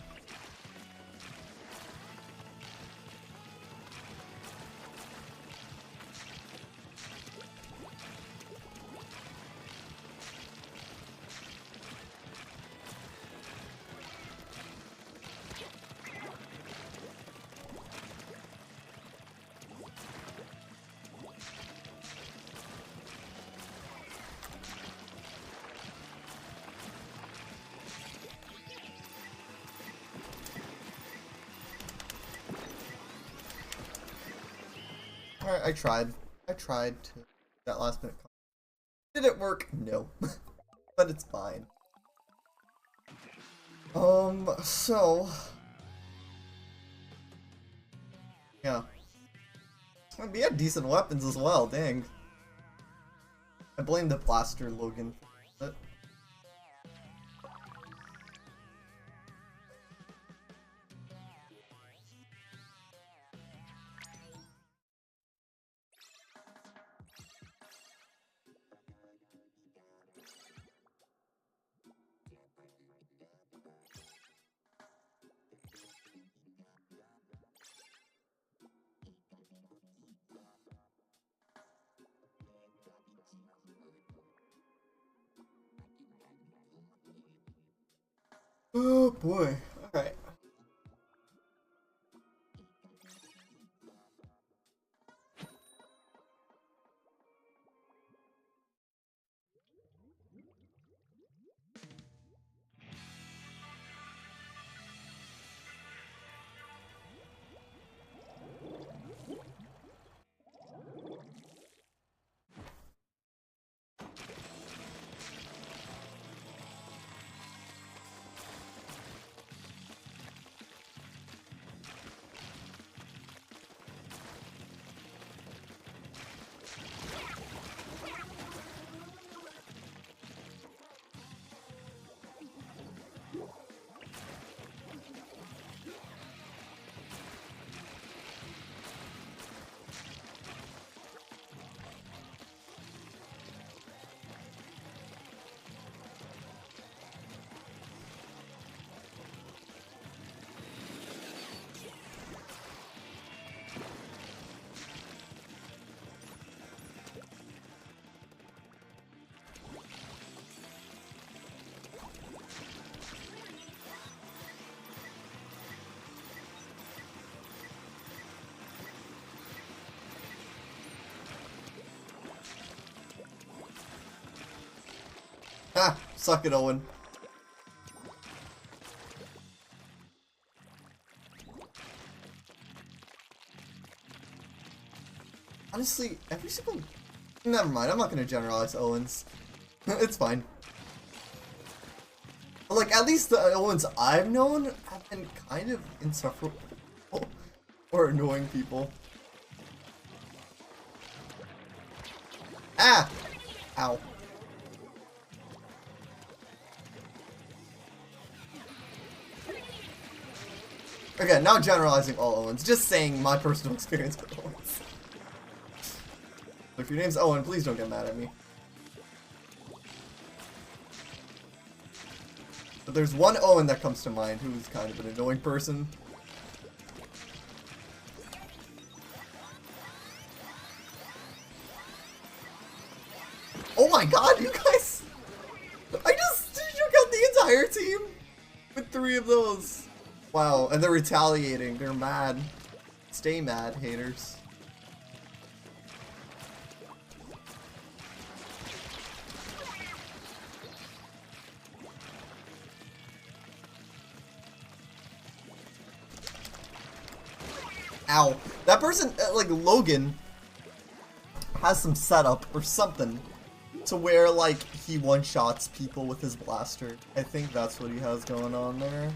Alright, I tried. To that last minute. Did it work? No. But it's fine. So yeah. We had decent weapons as well, dang. I blame the blaster Logan for it. Oh boy. Alright. Ah, suck it, Owen. Honestly, every single... Never mind, I'm not gonna generalize Owens. It's fine. But, like, at least the Owens I've known have been kind of insufferable. Or annoying people. Ah! Ow. Again, not generalizing all Owens, just saying my personal experience with Owens. If your name's Owen, please don't get mad at me. But there's one Owen that comes to mind who's kind of an annoying person. Oh my god, you guys! I just took out the entire team with 3 of those. Wow, and they're retaliating. They're mad. Stay mad, haters. Ow. That person, like Logan, has some setup or something to where, like, he one-shots people with his blaster. I think that's what he has going on there.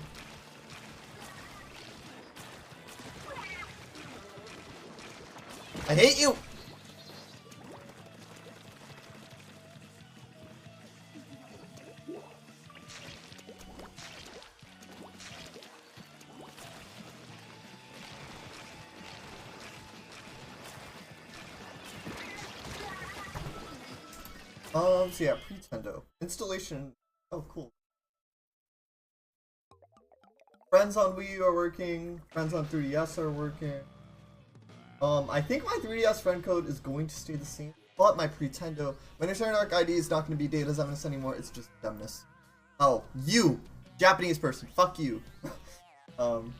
I hate you! So yeah, Pretendo. Installation. Oh, cool. Friends on Wii U are working. Friends on 3DS are working. I think my 3DS friend code is going to stay the same, but my Pretendo, my Nintendo Arc ID is not going to be Data Xemnas anymore. It's just Xemnas. Oh, you, Japanese person, fuck you. um.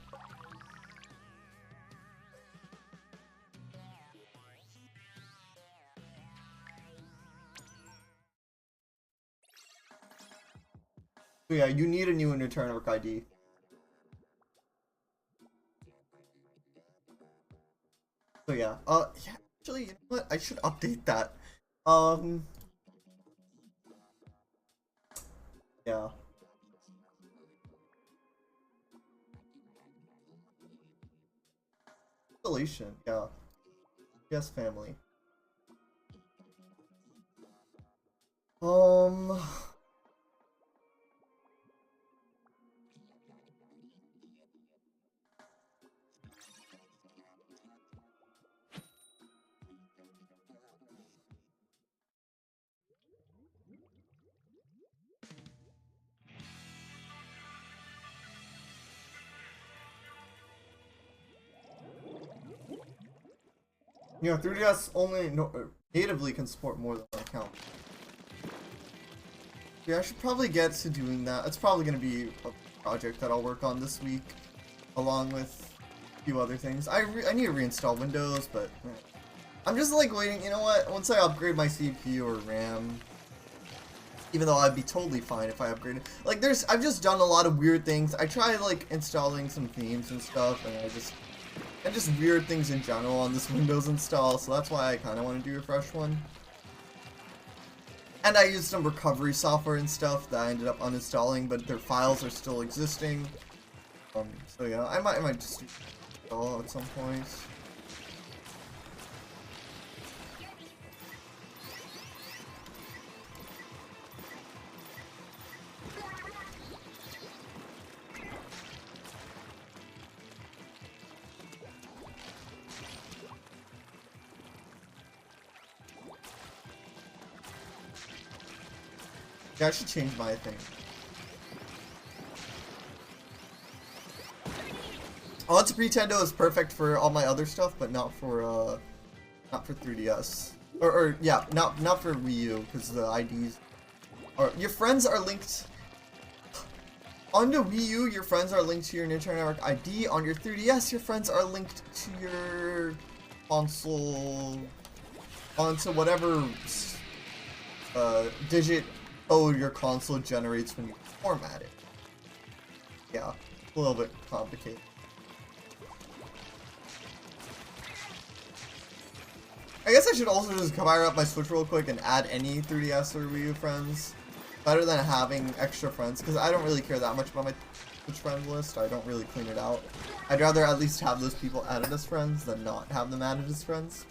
So yeah, you need a new Nintendo Arc ID. So yeah, yeah, actually, you know what? I should update that. Um, yeah. Installation, yeah. Yes, family. Um, you know, 3DS only natively can support more than one account. Yeah, I should probably get to doing that. It's probably going to be a project that I'll work on this week, along with a few other things. I need to reinstall Windows, but I'm just like waiting. You know what? Once I upgrade my CPU or RAM, even though I'd be totally fine if I upgraded. Like, I've just done a lot of weird things. I tried like installing some themes and stuff, and just weird things in general on this Windows install. So that's why I kind of want to do a fresh one. And I used some recovery software and stuff that I ended up uninstalling, but their files are still existing. So yeah, I might just install at some point. Yeah, I should change my thing. Once Pretendo is perfect for all my other stuff, but not for 3DS. Or yeah, not for Wii U, because the IDs are, your friends are linked on the Wii U. Your friends are linked to your Nintendo Arc ID. On your 3DS, your friends are linked to your console, onto whatever digit code your console generates when you format it. Yeah, a little bit complicated. I guess I should also just fire up my Switch real quick and add any 3DS or Wii U friends. Better than having extra friends, because I don't really care that much about my Switch friends list. I don't really clean it out. I'd rather at least have those people added as friends than not have them added as friends.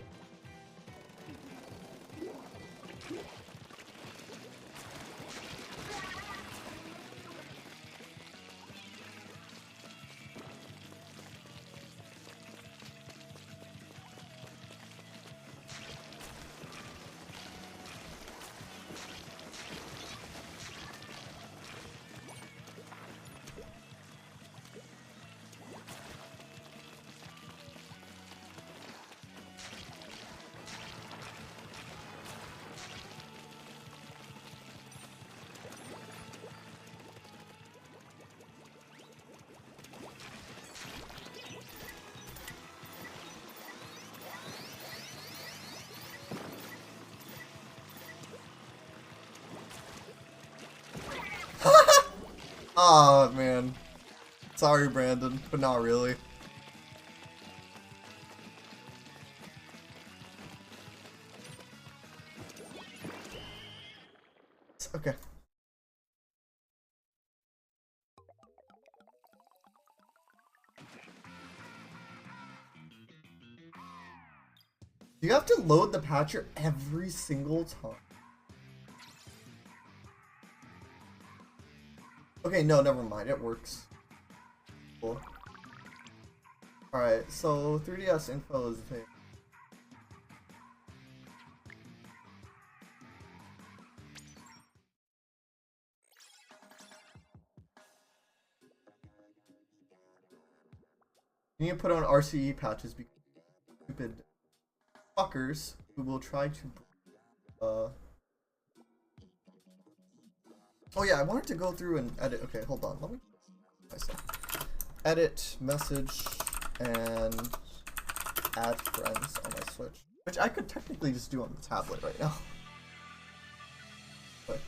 Oh man. Sorry, Brandon, but not really. Okay. You have to load the patcher every single time. Okay, no, never mind. It works. Cool. Alright, so 3DS info is the thing. You need to put on RCE patches because stupid fuckers who will try to oh yeah, I wanted to go through and edit. Okay, hold on. Let me myself. Edit message and add friends on my Switch, which I could technically just do on the tablet right now. But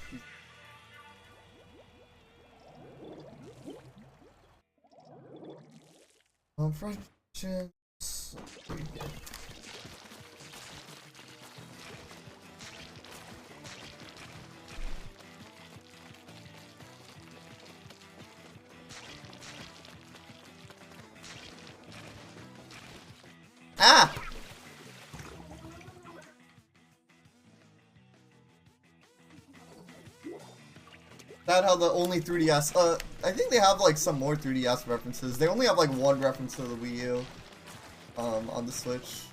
friendships. Ah! That how the only 3DS, I think they have like some more 3DS references. They only have like one reference to the Wii U, on the Switch.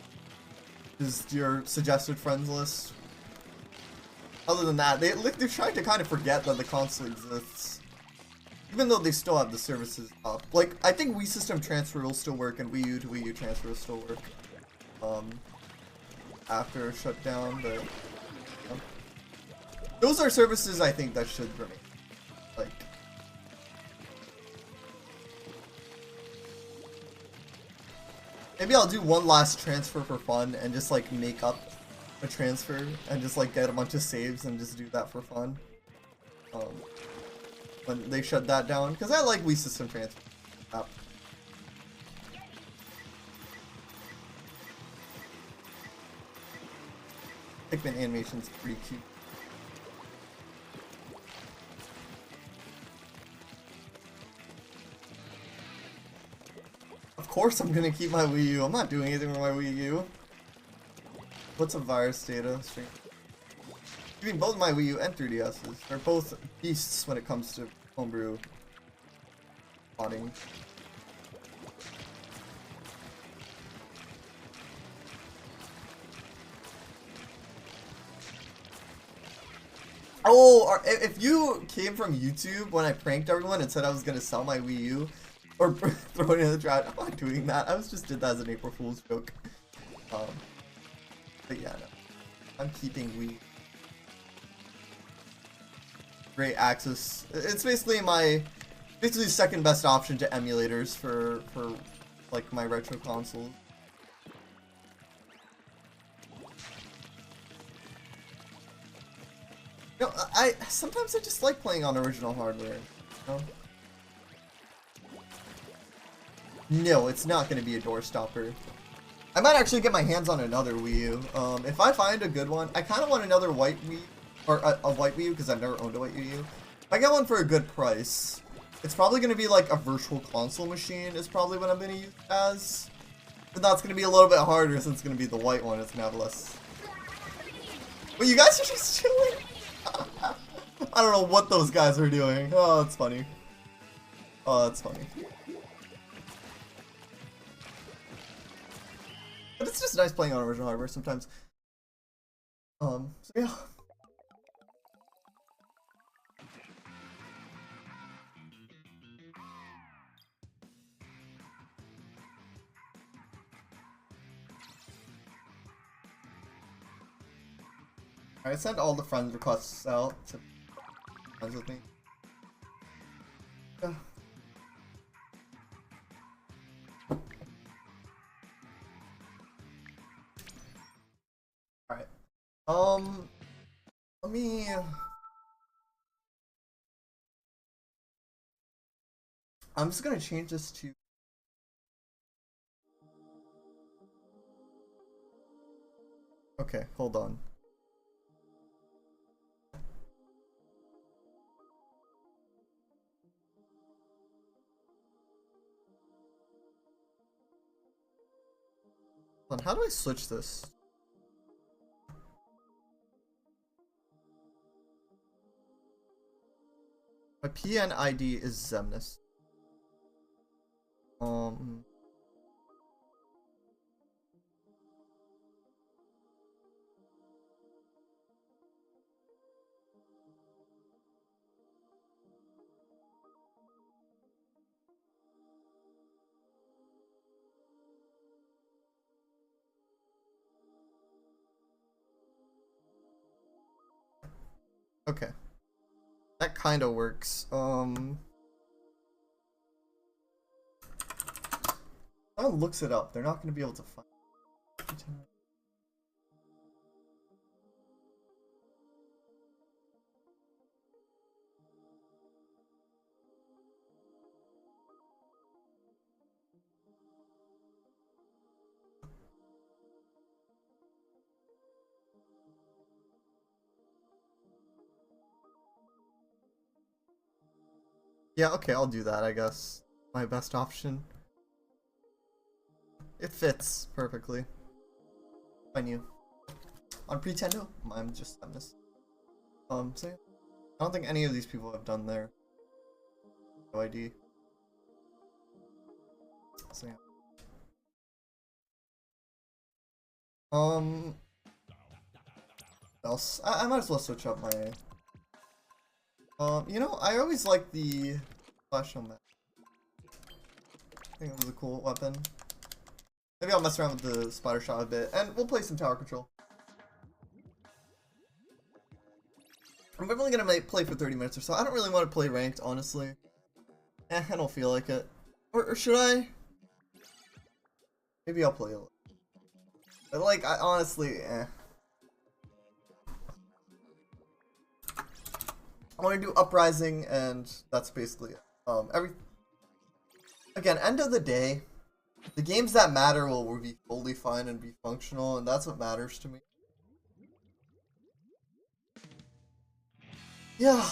Is your suggested friends list. Other than that, they're trying to kind of forget that the console exists. Even though they still have the services up. Like, I think Wii System Transfer will still work and Wii U to Wii U Transfer will still work. After Shutdown, but those are services I think that should remain. Like, maybe I'll do one last transfer for fun and just like make up a transfer and just like get a bunch of saves and just do that for fun. When they shut that down, because I like Wii System Transfer. Pikmin animation's pretty cute. Of course I'm gonna keep my Wii U. I'm not doing anything with my Wii U. What's a virus data stream? Even both my Wii U and 3DSs. They're both beasts when it comes to homebrew modding. Oh, if you came from YouTube when I pranked everyone and said I was gonna sell my Wii U or throw it in the trash, I'm not doing that. I just did that as an April Fool's joke. But yeah, no. I'm keeping Wii. Great access. It's basically the second best option to emulators for like my retro consoles. No, sometimes I just like playing on original hardware. You know? No, it's not going to be a door stopper. I might actually get my hands on another Wii U. If I find a good one, I kind of want another white Wii, or a white Wii U because I've never owned a white Wii U. If I get one for a good price, it's probably going to be like a virtual console machine is probably what I'm going to use it as. But that's going to be a little bit harder since it's going to be the white one. It's going to have less. But you guys are just chilling. I don't know what those guys are doing. Oh, that's funny. Oh, that's funny. But it's just nice playing on original hardware sometimes. So yeah. I sent all the friend requests out to friends with me. Yeah. Alright. Let me... I'm just gonna change this to... Okay, hold on. How do I switch this? My PNID is Xemnas. Okay. That kind of works. Someone looks it up. They're not going to be able to find it. Yeah, okay, I'll do that, I guess. My best option. It fits perfectly. I knew. On Pretendo, I'm just Xemnas. So yeah. I don't think any of these people have done their ID. So yeah. Else? I might as well switch up my. You know, I always like the flash helmet. I think it was a cool weapon. Maybe I'll mess around with the spider shot a bit, and we'll play some tower control. I'm only gonna play for 30 minutes or so. I don't really want to play ranked, honestly. I don't feel like it. Or should I? Maybe I'll play a little. But like, I honestly, I want to do Uprising, and that's basically it. Again, end of the day, the games that matter will be fully fine and be functional, and that's what matters to me. Yeah.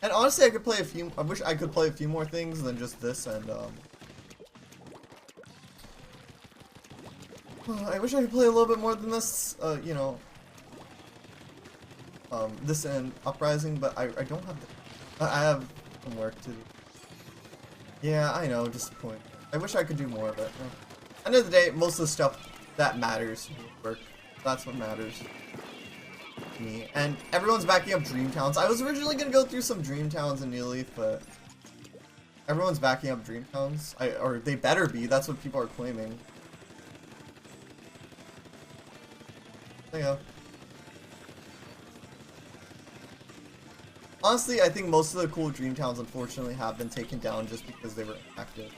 And honestly, I could play a few. I wish I could play a few more things than just this. And I wish I could play a little bit more than this. You know, this and Uprising, but I don't have. I have some work to do. Yeah, I know. Disappointing. I wish I could do more, but end of the day, most of the stuff that matters will work. That's what matters. Me and everyone's backing up Dream Towns. I was originally gonna go through some Dream Towns in New Leaf, but everyone's backing up Dream Towns. Or they better be. That's what people are claiming. So yeah. Honestly, I think most of the cool Dream Towns, unfortunately, have been taken down just because they were active.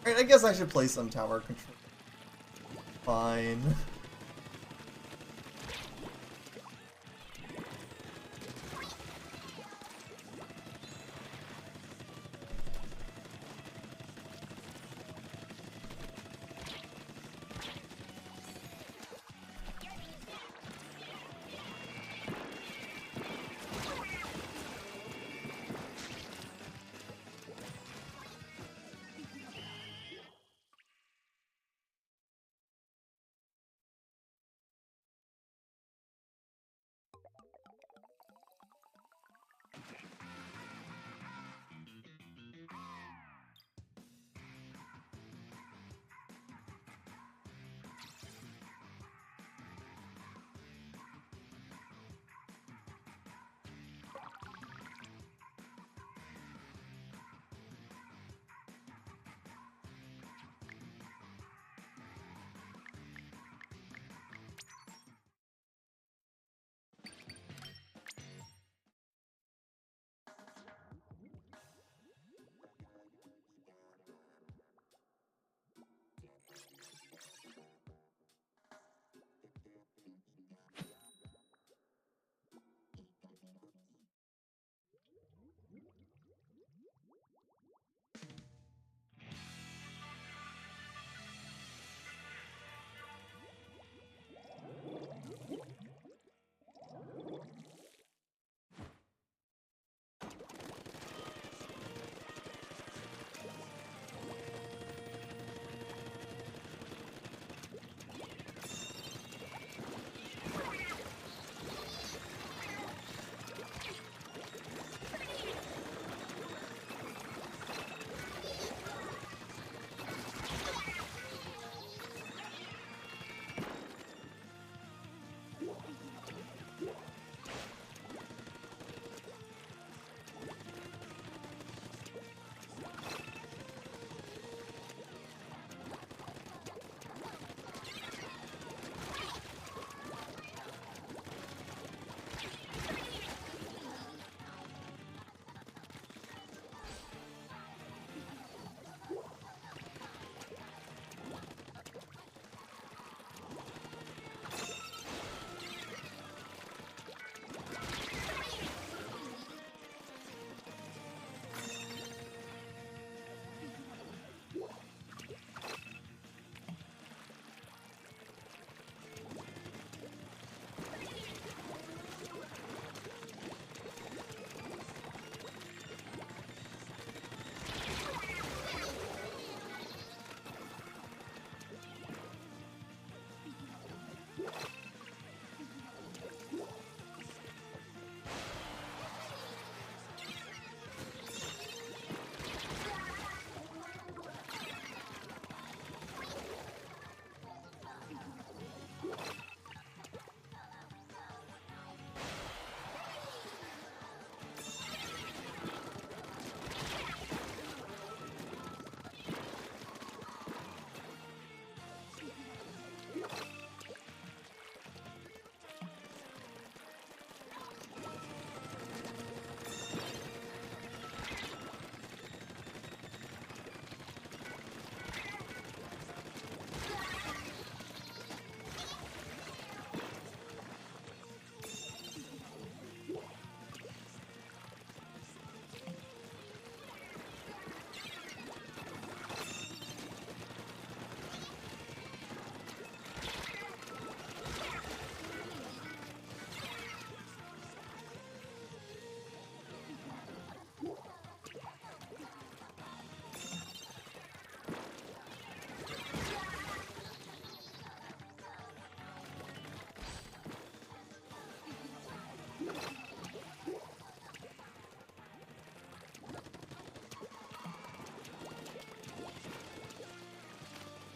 Alright, I guess I should play some tower control. Fine.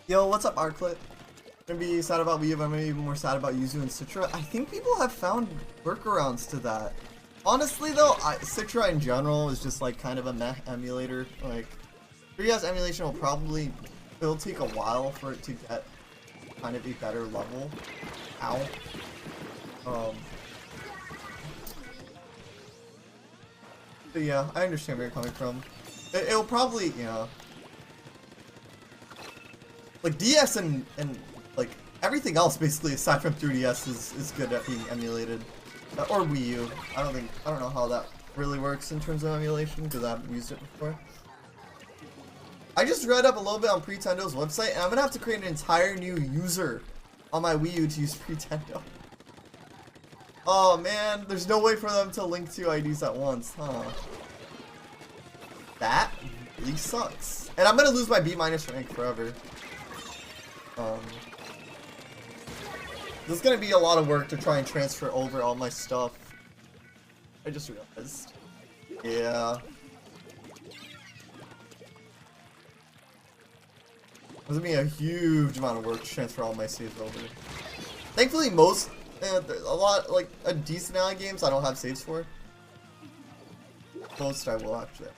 Yo, what's up, Arclit? Gonna be sad about Wii U, but I'm gonna be even more sad about Yuzu and Citra. I think people have found workarounds to that. Honestly, though, Citra in general is just like kind of a meh emulator. Like, 3DS emulation will probably, it'll take a while for it to get kind of a better level. Ow. But yeah, I understand where you're coming from. It'll probably, you know, like DS and like everything else basically aside from 3DS is good at being emulated, or Wii U. I don't know how that really works in terms of emulation because I haven't used it before. I just read up a little bit on Pretendo's website, and I'm gonna have to create an entire new user on my Wii U to use Pretendo. Oh man, there's no way for them to link two IDs at once, huh? That really sucks. And I'm gonna lose my B- rank forever. There's gonna be a lot of work to try and transfer over all my stuff. I just realized. Yeah. There's gonna be a huge amount of work to transfer all my saves over. Thankfully, a decent amount of games I don't have saves for. Most I will actually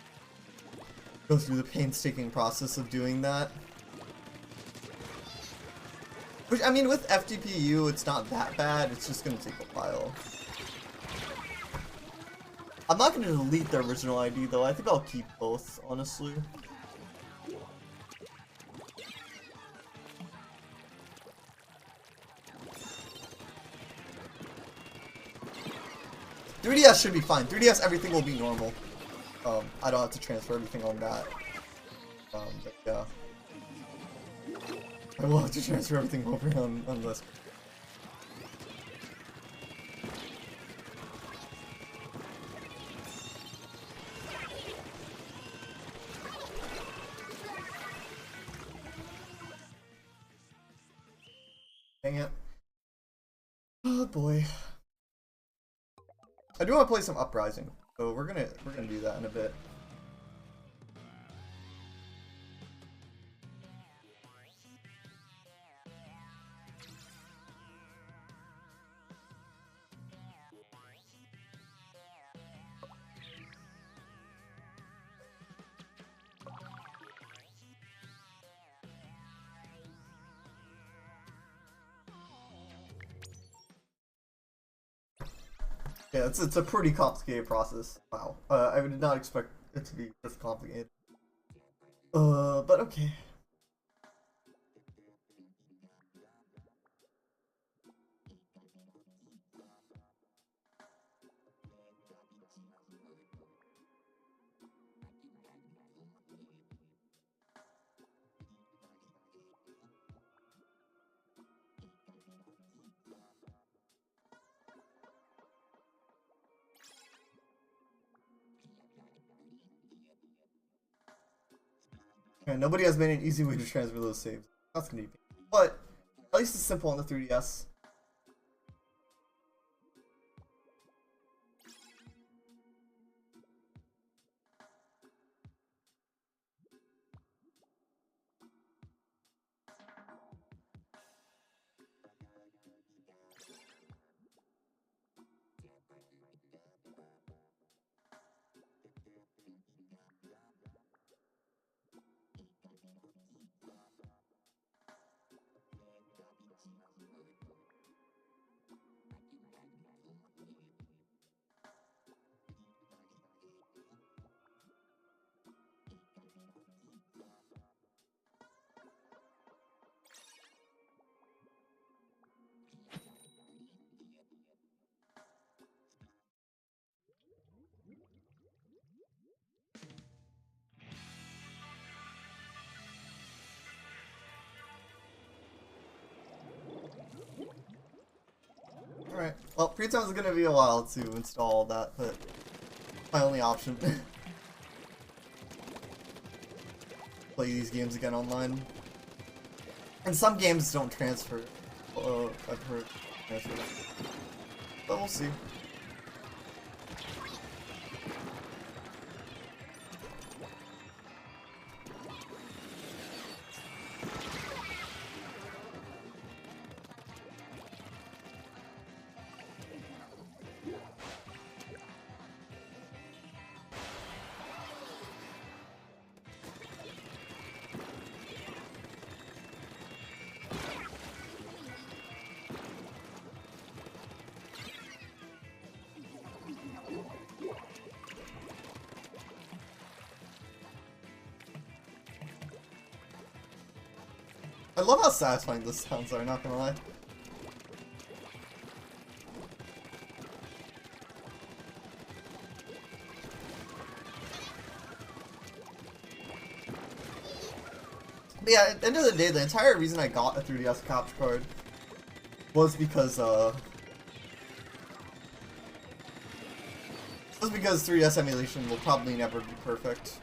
go through the painstaking process of doing that. Which, I mean, with FTPU, it's not that bad, it's just gonna take a while. I'm not gonna delete the original ID though, I think I'll keep both, honestly. .3DS should be fine. 3DS, everything will be normal. I don't have to transfer everything on that. But yeah. I will have to transfer everything over on this. Dang it. Oh boy. I do want to play some Uprising, so we're gonna do that in a bit. Yeah, it's a pretty complicated process. Wow. I did not expect it to be this complicated. But okay. Yeah, nobody has made an easy way to transfer those saves. That's gonna be painful. But at least it's simple on the 3DS. Alright. Well, Pretend's gonna be a while to install all that, but my only option. Play these games again online. And some games don't transfer. I've heard transfer. But we'll see. I love how satisfying those sounds are, not gonna lie. But yeah, at the end of the day, the entire reason I got a 3DS capture card was because 3DS emulation will probably never be perfect.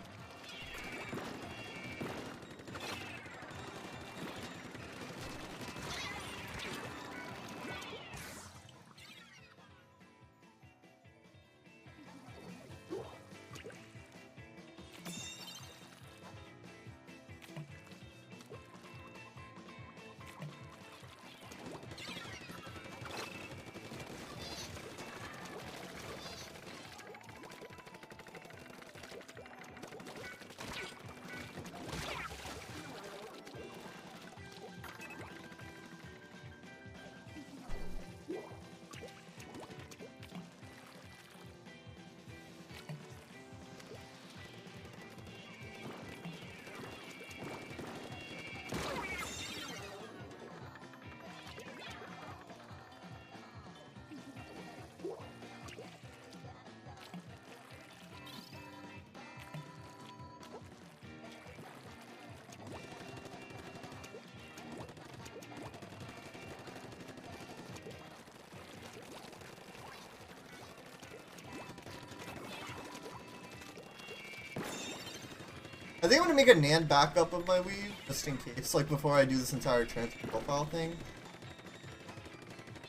I think I'm gonna make a NAND backup of my Wii U, just in case, like before I do this entire transfer profile thing.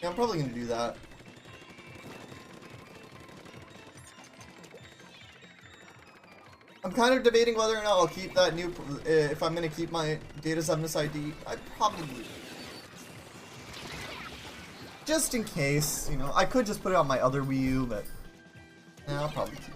Yeah, I'm probably gonna do that. I'm kind of debating whether or not I'll keep that new, if I'm gonna keep my Data Xemnas ID. I probably, just in case, you know, I could just put it on my other Wii U, but yeah, I'll probably keep it.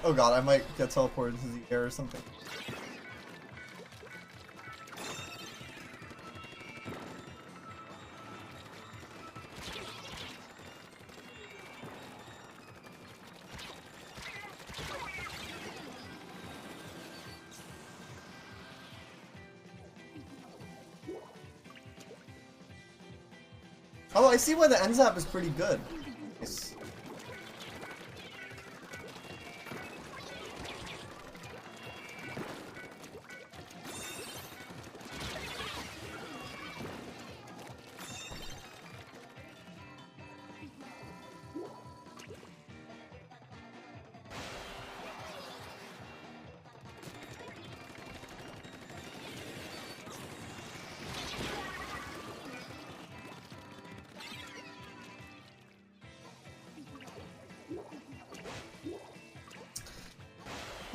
Oh god, I might get teleported into the air or something. Oh, I see why the NZAP is pretty good. Nice.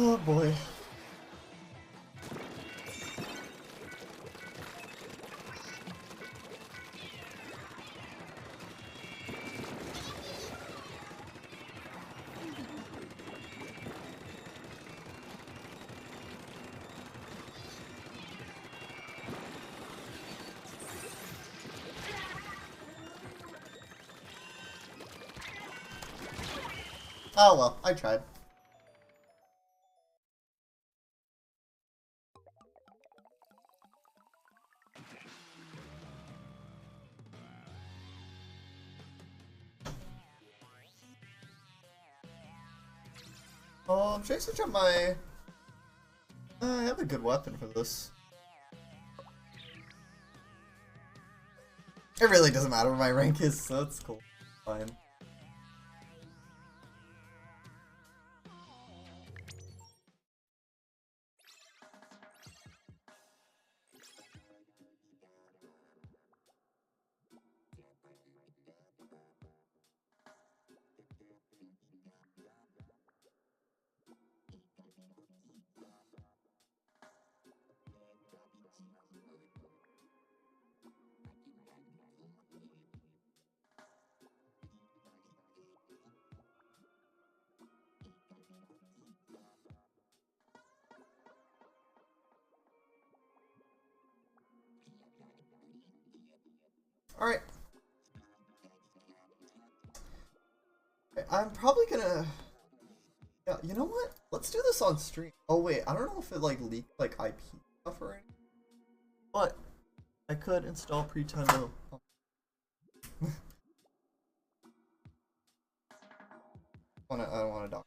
Oh boy. Oh well, I tried. Should I switch up my... I have a good weapon for this. It really doesn't matter what my rank is, so it's cool. Fine. Alright. I'm probably gonna... Yeah, you know what? Let's do this on stream. Oh wait, I don't know if it like leaked like IP stuff or anything. But I could install Pretendo. I don't wanna dock.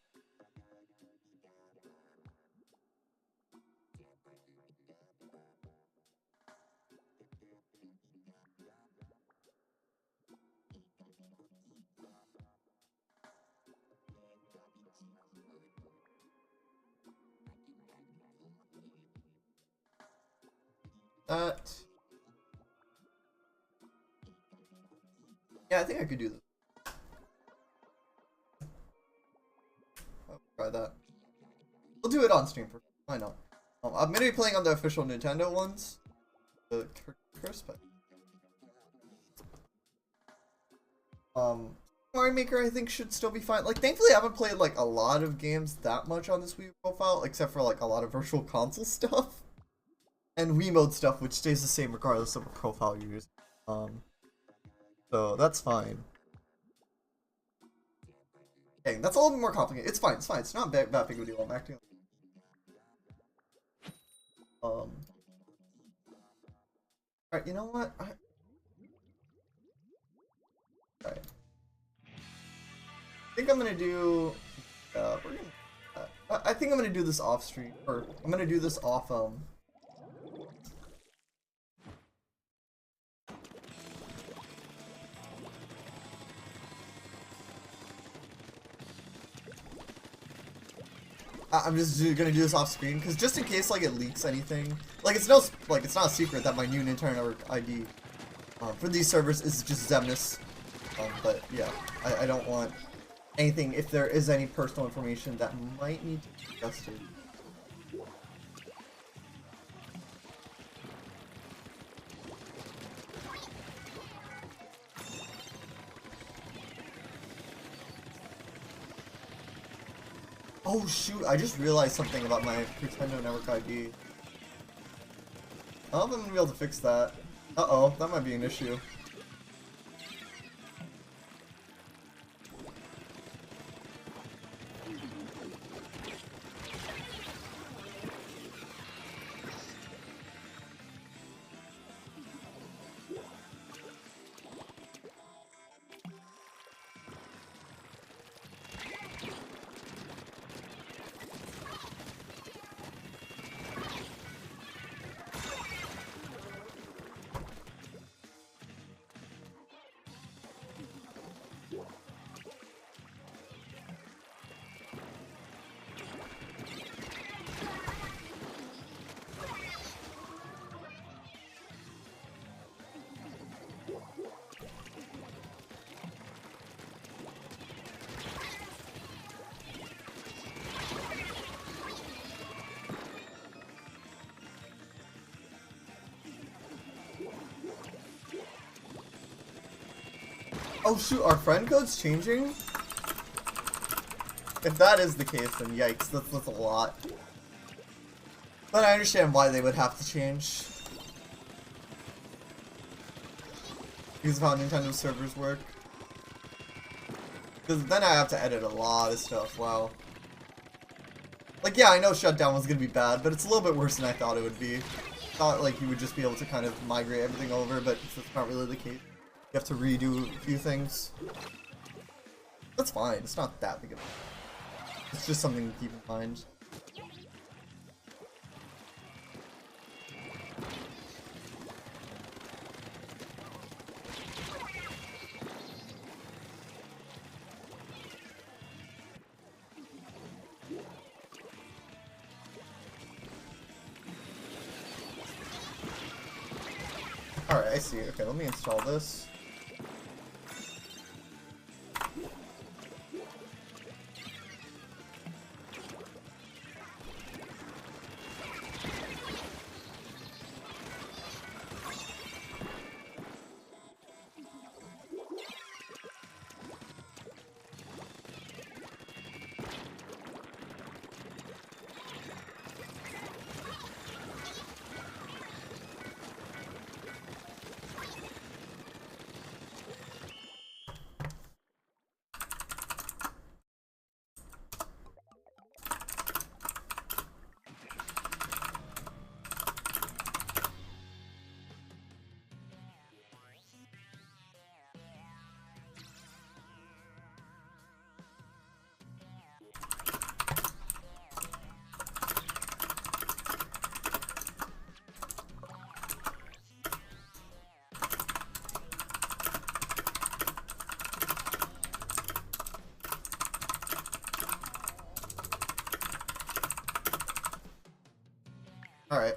That. Yeah, I think I could do this. I'll try that. We'll do it on stream for why not? I'm gonna be playing on the official Nintendo ones. The curse, but Mario Maker I think should still be fine. Like thankfully I haven't played like a lot of games that much on this Wii U profile, except for like a lot of virtual console stuff. And Wii mode stuff, which stays the same regardless of what profile you use. So that's fine. Dang, that's a little bit more complicated. It's fine, it's fine. It's not that big of a deal. I'm acting. Alright, you know what? Alright. I think I'm gonna do. I think I'm gonna do this off stream, or I'm gonna do this off. I'm just gonna do this off screen because just in case like it leaks anything, like it's not a secret that my new Nintendo Network ID for these servers is just Xemnas. But yeah, I don't want anything if there is any personal information that might need to be adjusted. Oh shoot, I just realized something about my Nintendo Network ID. I don't know if I'm gonna be able to fix that. Uh-oh, that might be an issue. Oh shoot, our friend code's changing? If that is the case, then yikes, that's a lot. But I understand why they would have to change. Because of how Nintendo servers work. Because then I have to edit a lot of stuff, wow. Like yeah, I know Shutdown was gonna be bad, but it's a little bit worse than I thought it would be. Thought like you would just be able to kind of migrate everything over, but that's not really the case. You have to redo a few things. That's fine, it's not that big of a deal. It's just something to keep in mind. Alright, I see. Okay, let me install this. Alright.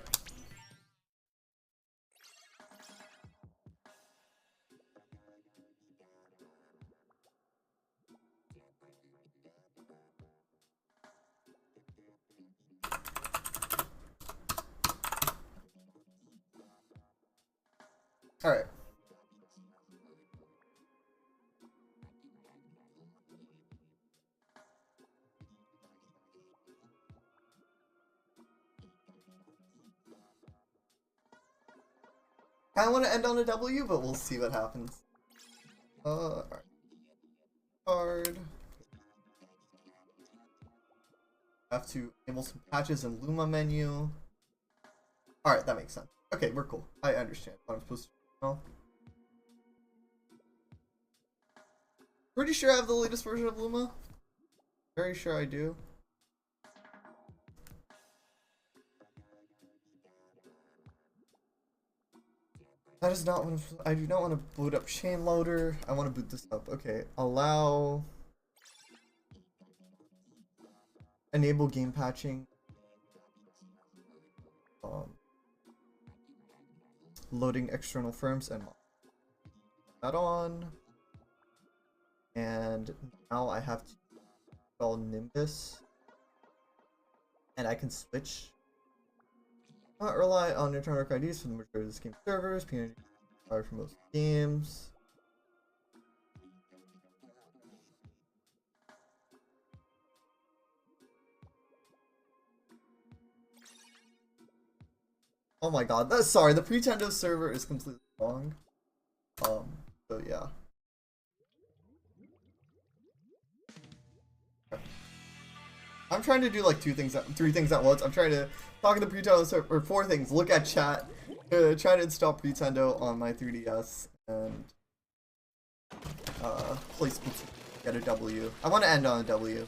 Alright. I want to end on a W, but we'll see what happens. Alright. Card. Have to enable some patches in Luma menu. Alright, that makes sense. Okay, we're cool. I understand what I'm supposed to do now. Pretty sure I have the latest version of Luma. Very sure I do. That is not what I do not want to boot up chain loader. I want to boot this up. Okay, allow enable game patching. Loading external firms and that on. And now I have to install Nimbus. And I can switch. Not rely on internal IDs for the majority of this game servers. PNID required for most games. Oh my god, that's sorry, the Pretendo server is completely wrong. So yeah. I'm trying to do like three things at once. I'm trying to talk to the Pretendo server, or 4 things. Look at chat, try to install Pretendo on my 3DS, and play Splatoon, get a W. I want to end on a W.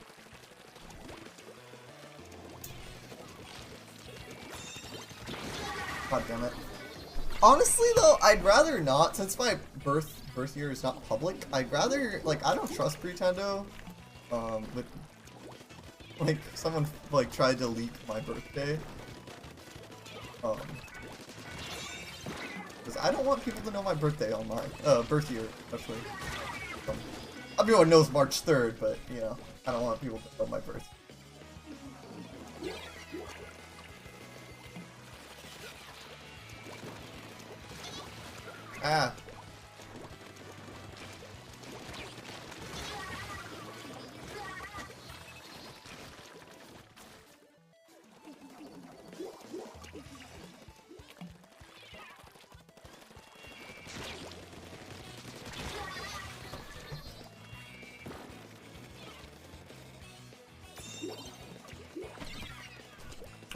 God damn it. Honestly though, I'd rather not, since my birth year is not public, I'd rather, like, I don't trust Pretendo. With, like, someone, like, tried to leak my birthday. Because I don't want people to know my birthday on my, birth year, especially. Everyone knows March 3rd, but, you know, I don't want people to know my birth. Ah.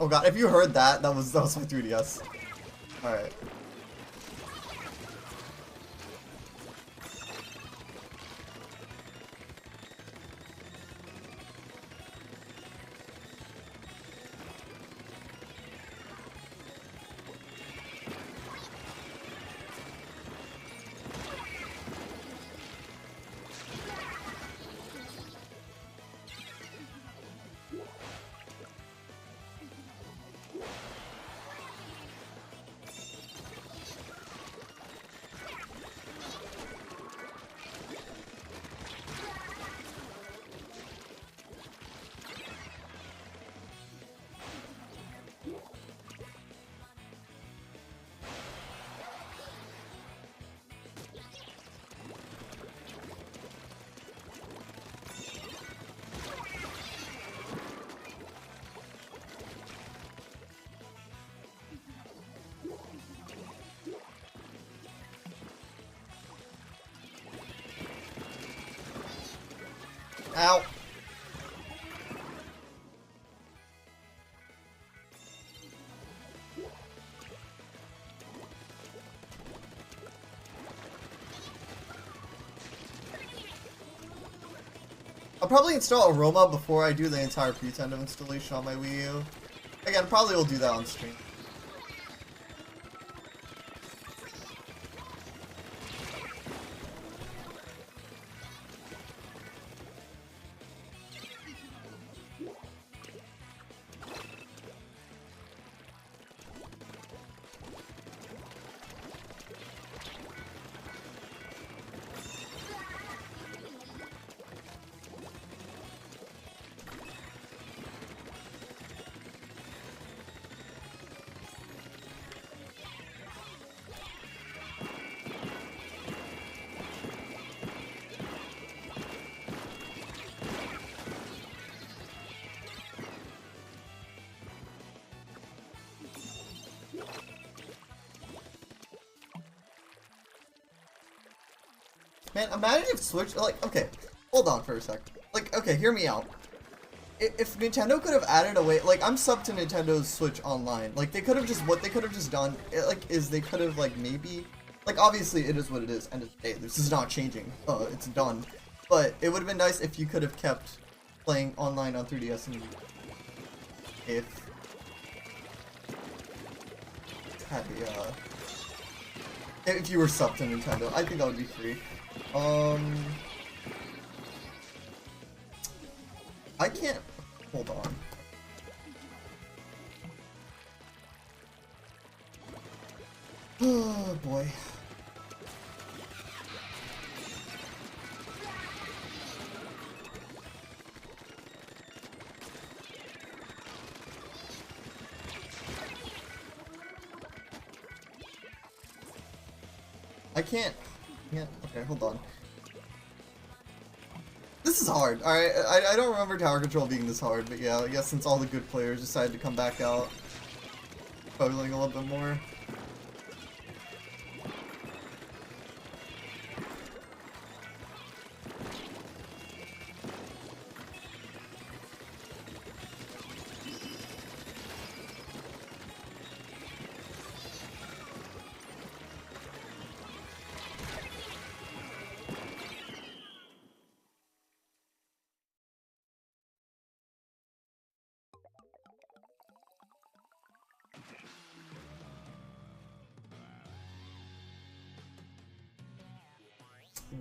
Oh god, if you heard that, that was my 3DS. Alright. Ow. I'll probably install Aroma before I do the entire Pretendo installation on my Wii U. Again, probably will do that on stream. Man, imagine if Switch, like, okay, hold on for a sec. Like, okay, hear me out. If Nintendo could have added a way, like, I'm sub to Nintendo's Switch Online. Like, they could have just, what they could have just done, is they could have, like, maybe, like, obviously it is what it is, and hey, this is not changing. It's done. But it would have been nice if you could have kept playing online on 3DS and if had if you were sub to Nintendo. I think that would be free. I can't. Hold on. Oh boy. I can't. Okay, hold on. This is hard. Alright, I don't remember tower control being this hard, but yeah, I guess since all the good players decided to come back out, struggling a little bit more.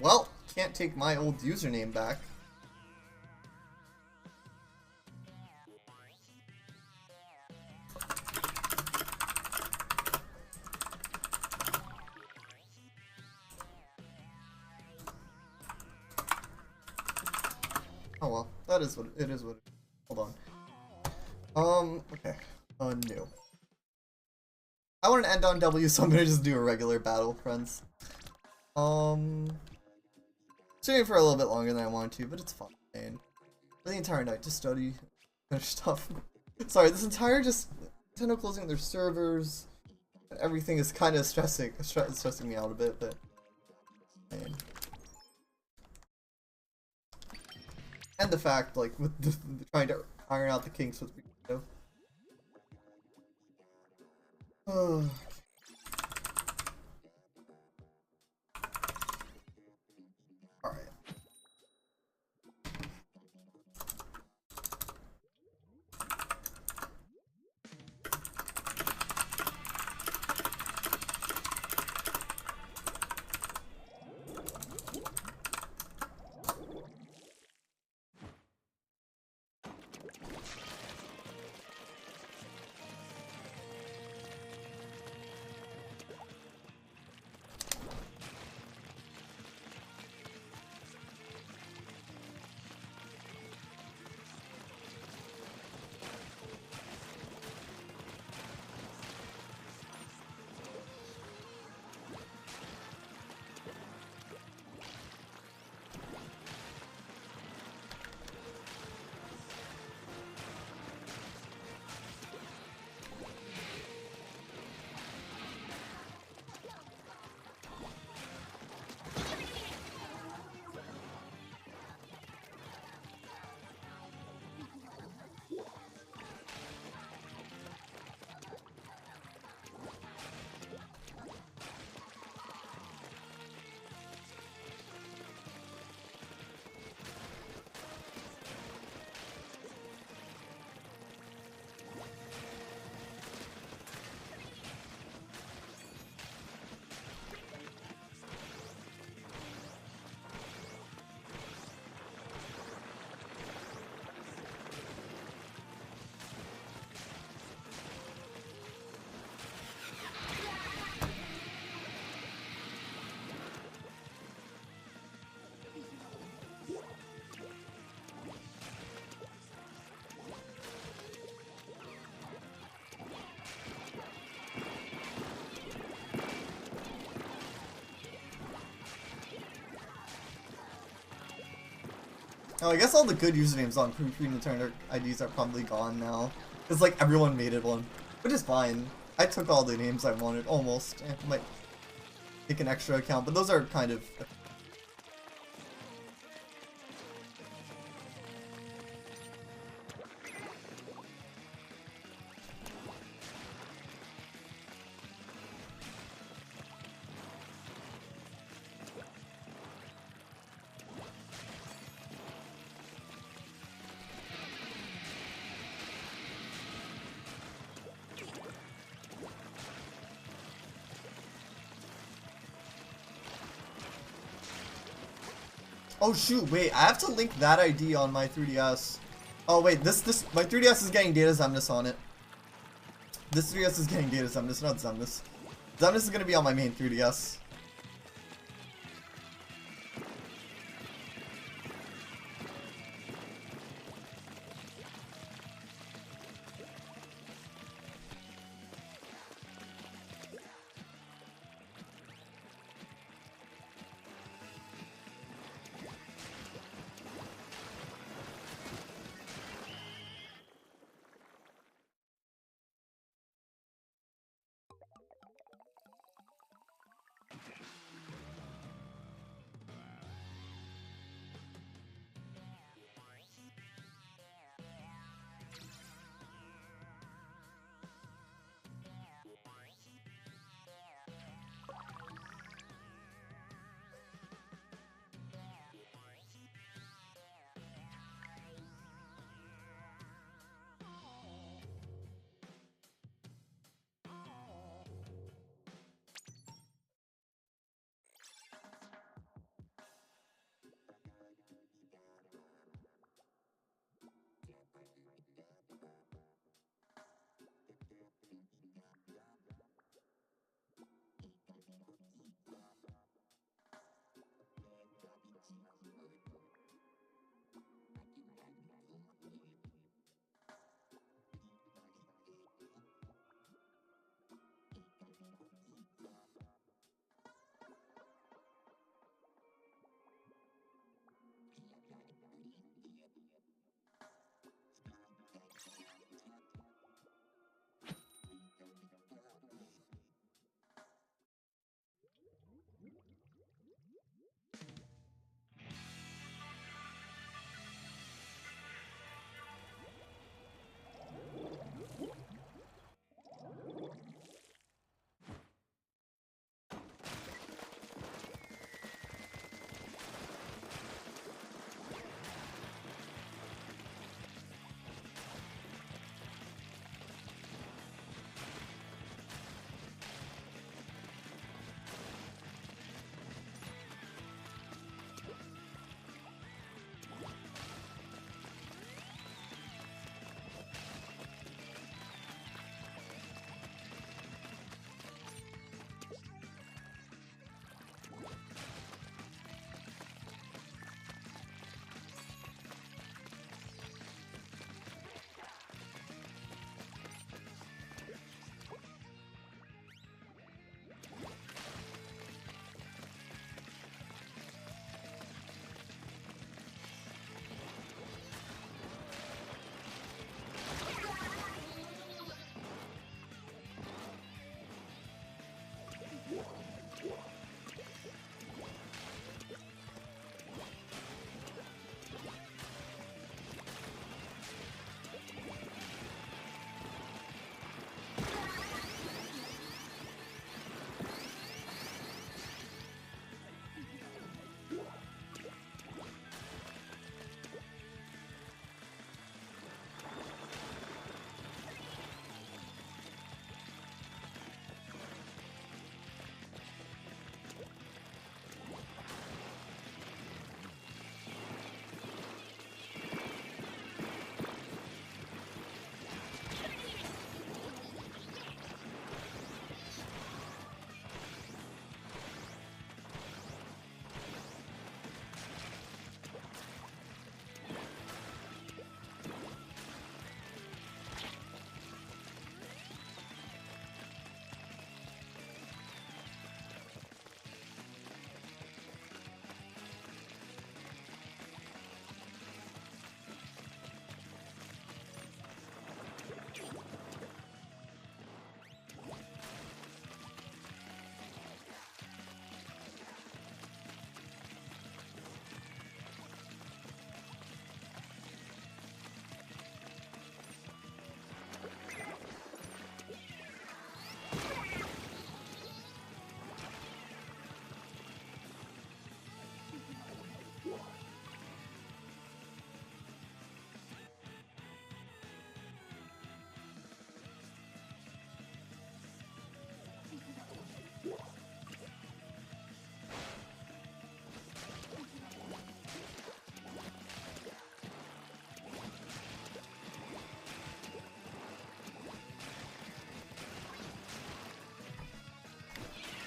Well, can't take my old username back. Oh well, that is what it is. What it is. Hold on. Okay. New. I want to end on W, so I'm gonna just do a regular battle, friends. Staying for a little bit longer than I want to, but it's fine. For the entire night to study, finish stuff. Sorry, this entire just Nintendo closing their servers, and everything is kind of stressing me out a bit, but man. And the fact, like, with trying to iron out the kinks with Nintendo. Alright. Oh, I guess all the good usernames on pre-Nintendo IDs are probably gone now. Because, like, everyone made it one. Which is fine. I took all the names I wanted, almost. I might take an extra account, but those are kind of Oh shoot, wait, I have to link that ID on my 3DS. Oh wait, my 3DS is getting data Xemnas on it. This 3DS is getting data Xemnas, not Xemnas. Xemnas is gonna be on my main 3DS.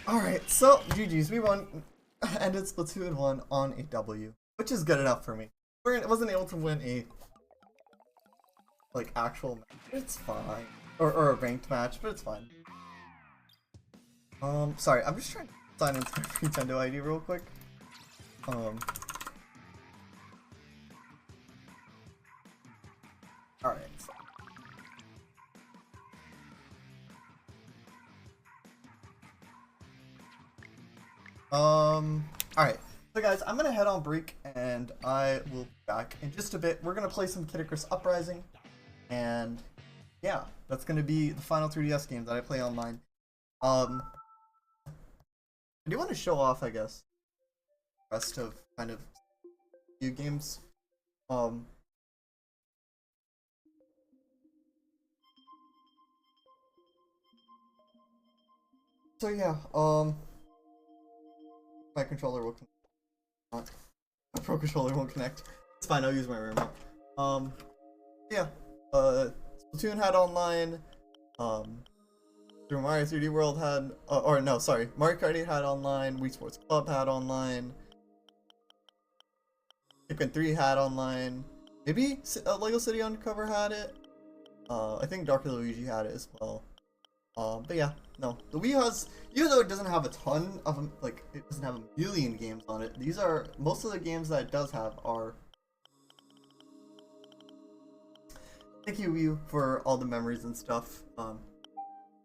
Alright, so GG's, we won, ended Splatoon 1 on a W, which is good enough for me. I wasn't able to win a, like, actual match, it's fine. Or a ranked match, but it's fine. Sorry, I'm just trying to sign into my Nintendo ID real quick. Alright. Alright. So guys, I'm gonna head on break and I will be back in just a bit. We're gonna play some Kid Icarus Uprising, and yeah, that's gonna be the final 3DS game that I play online. I do want to show off, I guess, the rest of kind of few games. So yeah, my controller will connect. My Pro Controller won't connect. It's fine, I'll use my remote. Yeah, Splatoon had online, Super Mario 3D World had, or no, sorry, Mario Kart 8 had online, Wii Sports Club had online, Pikmin 3 had online, maybe Lego City Undercover had it, I think Dark Luigi had it as well. But yeah, no, the Wii has, even though it doesn't have a ton of, like, it doesn't have a million games on it, these are, most of the games that it does have are. Thank you, Wii U, for all the memories and stuff.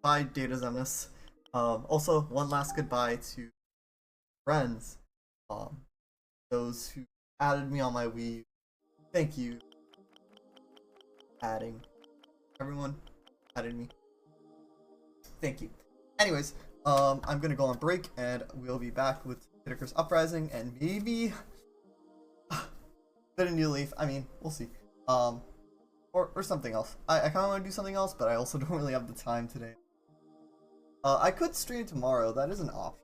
Bye, Data Xemnas. Also, one last goodbye to friends. Those who added me on my Wii U. Thank you. Adding. Everyone added me. Thank you. Anyways, I'm gonna go on break and we'll be back with Kid Icarus Uprising and maybe bit of New Leaf. I mean, we'll see. Or something else. I kind of want to do something else, but I also don't really have the time today. I could stream tomorrow. That is an option.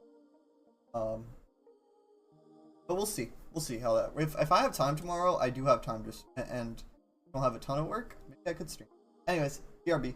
But we'll see. We'll see how that. If I have time tomorrow, I do have time to, and don't have a ton of work. Maybe I could stream. Anyways, BRB.